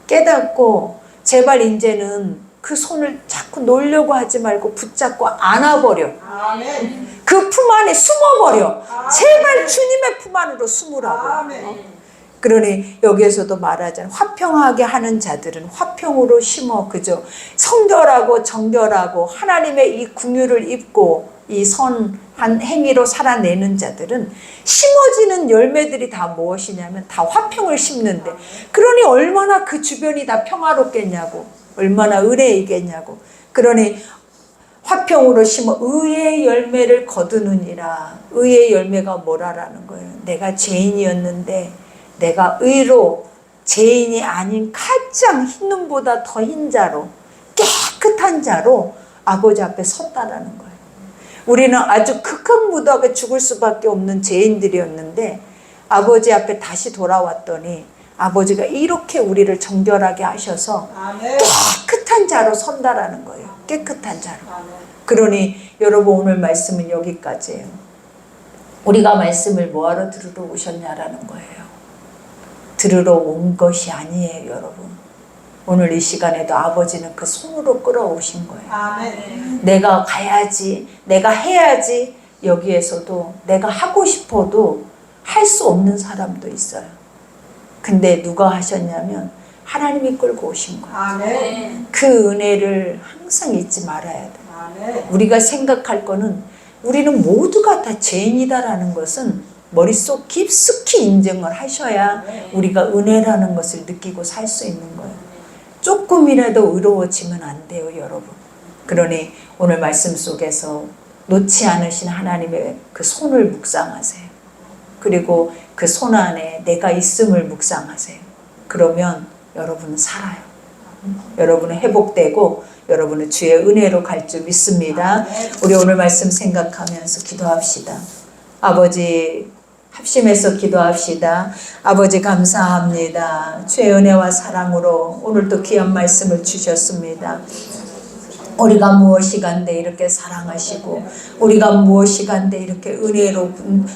깨닫고 제발 이제는 그 손을 자꾸 놓으려고 하지 말고 붙잡고 안아버려. 아멘. 그 품 안에 숨어버려. 아멘. 제발 주님의 품 안으로 숨으라고. 아멘. 그러니 여기에서도 말하잖아요. 화평하게 하는 자들은 화평으로 심어, 그죠? 성결하고 정결하고 하나님의 이 긍휼을 입고 이 선한 행위로 살아내는 자들은 심어지는 열매들이 다 무엇이냐면 다 화평을 심는데, 그러니 얼마나 그 주변이 다 평화롭겠냐고, 얼마나 은혜이겠냐고. 그러니 화평으로 심어 의의 열매를 거두느니라. 의의 열매가 뭐라라는 거예요. 내가 죄인이었는데 내가 의로, 죄인이 아닌 가장 흰 눈보다 더 흰 자로, 깨끗한 자로 아버지 앞에 섰다라는 거예요. 우리는 아주 극악무도하게 죽을 수밖에 없는 죄인들이었는데 아버지 앞에 다시 돌아왔더니 아버지가 이렇게 우리를 정결하게 하셔서 깨끗한 자로 선다라는 거예요. 깨끗한 자로. 그러니 여러분, 오늘 말씀은 여기까지예요. 우리가 말씀을 뭐하러 들으러 오셨냐라는 거예요. 들으러 온 것이 아니에요, 여러분. 오늘 이 시간에도 아버지는 그 손으로 끌어오신 거예요. 아멘. 내가 가야지, 내가 해야지. 여기에서도 내가 하고 싶어도 할 수 없는 사람도 있어요. 근데 누가 하셨냐면 하나님이 끌고 오신 거예요. 아멘. 그 은혜를 항상 잊지 말아야 돼요. 아멘. 우리가 생각할 거는 우리는 모두가 다 죄인이다라는 것은 머릿속 깊숙이 인정을 하셔야 우리가 은혜라는 것을 느끼고 살 수 있는 거예요. 조금이라도 의로워지면 안 돼요, 여러분. 그러니 오늘 말씀 속에서 놓지 않으신 하나님의 그 손을 묵상하세요. 그리고 그 손 안에 내가 있음을 묵상하세요. 그러면 여러분은 살아요. 여러분은 회복되고 여러분은 주의 은혜로 갈 줄 믿습니다. 우리 오늘 말씀 생각하면서 기도합시다. 아버지, 합심해서 기도합시다. 아버지 감사합니다. 주의 은혜와 사랑으로 오늘도 귀한 말씀을 주셨습니다. 우리가 무엇이간데 이렇게 사랑하시고 우리가 무엇이간데 이렇게 은혜로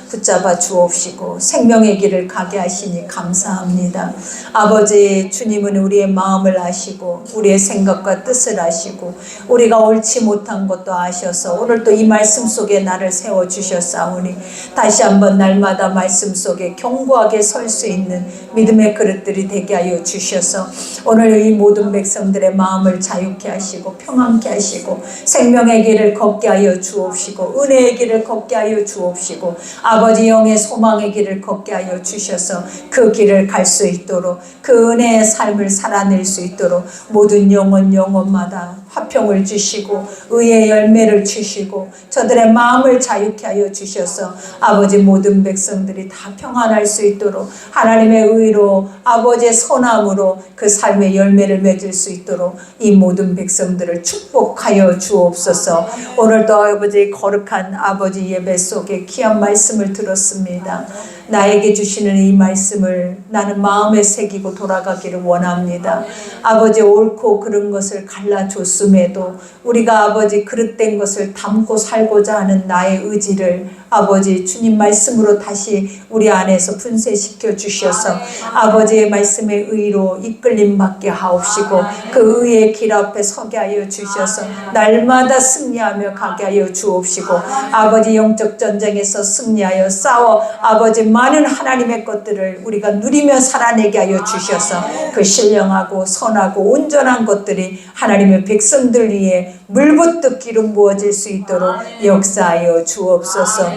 붙잡아 주옵시고 생명의 길을 가게 하시니 감사합니다. 아버지, 주님은 우리의 마음을 아시고 우리의 생각과 뜻을 아시고 우리가 옳지 못한 것도 아셔서 오늘 또 이 말씀 속에 나를 세워주셨사오니 다시 한번 날마다 말씀 속에 견고하게 설 수 있는 믿음의 그릇들이 되게 하여 주셔서 오늘 이 모든 백성들의 마음을 자유케 하시고 평안케 하시고 생명의 길을 걷게 하여 주옵시고 은혜의 길을 걷게 하여 주옵시고 아버지 영의 소망의 길을 걷게 하여 주셔서 그 길을 갈 수 있도록 그 은혜의 삶을 살아낼 수 있도록 모든 영혼마다 화평을 주시고 의의 열매를 주시고 저들의 마음을 자유케 하여 주셔서 아버지 모든 백성들이 다 평안할 수 있도록 하나님의 의로 아버지의 선함으로 그 삶의 열매를 맺을 수 있도록 이 모든 백성들을 축복하여 주옵소서. 오늘도 아버지 거룩한 아버지 예배 속에 귀한 말씀을 들었습니다. 나에게 주시는 이 말씀을 나는 마음에 새기고 돌아가기를 원합니다. 아버지 옳고 그른 것을 갈라줬음에도 우리가 아버지 그릇된 것을 담고 살고자 하는 나의 의지를 아버지 주님 말씀으로 다시 우리 안에서 분쇄시켜 주셔서 아버지의 말씀의 의로 이끌림 받게 하옵시고 그 의의 길 앞에 서게 하여 주셔서 날마다 승리하며 가게 하여 주옵시고 아버지 영적 전쟁에서 승리하여 싸워 아버지 많은 하나님의 것들을 우리가 누리며 살아내게 하여 주셔서 그 신령하고 선하고 온전한 것들이 하나님의 백성들 위에 물붓듯 기름 부어질 수 있도록 역사하여 주옵소서.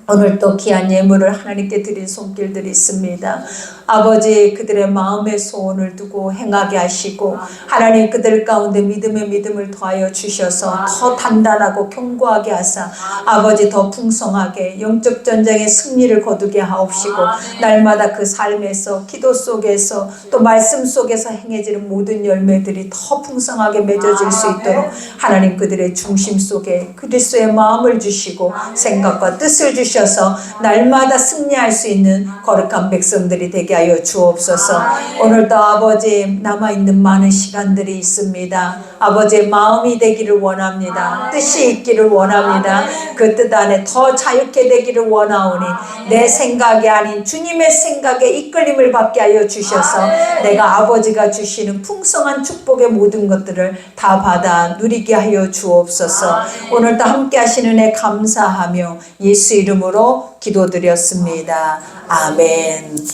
오늘 또 귀한 예물을 하나님께 드린 손길들이 있습니다. 아버지 그들의 마음의 소원을 두고 행하게 하시고 하나님 그들 가운데 믿음의 믿음을 더하여 주셔서 더 단단하고 견고하게 하사 아버지 더 풍성하게 영적 전쟁의 승리를 거두게 하옵시고 날마다 그 삶에서 기도 속에서 또 말씀 속에서 행해지는 모든 열매들이 더 풍성하게 맺어질 수 있도록 하나님 그들의 중심 속에 그리스도의 마음을 주시고 생각과 뜻을 주셔서 날마다 승리할 수 있는 거룩한 백성들이 되게 하여 주옵소서. 오늘도 아버지 남아있는 많은 시간들이 있습니다. 아버지의 마음이 되기를 원합니다. 뜻이 있기를 원합니다. 그 뜻 안에 더 자유케 되기를 원하오니 내 생각이 아닌 주님의 생각에 이끌림을 받게 하여 주셔서 내가 아버지가 주시는 풍성한 축복의 모든 것들을 다 받아 누리게 하여 주옵소서. 오늘도 함께 하시는 은혜 감사하며 예수 이름으로 기도드렸습니다. 아멘.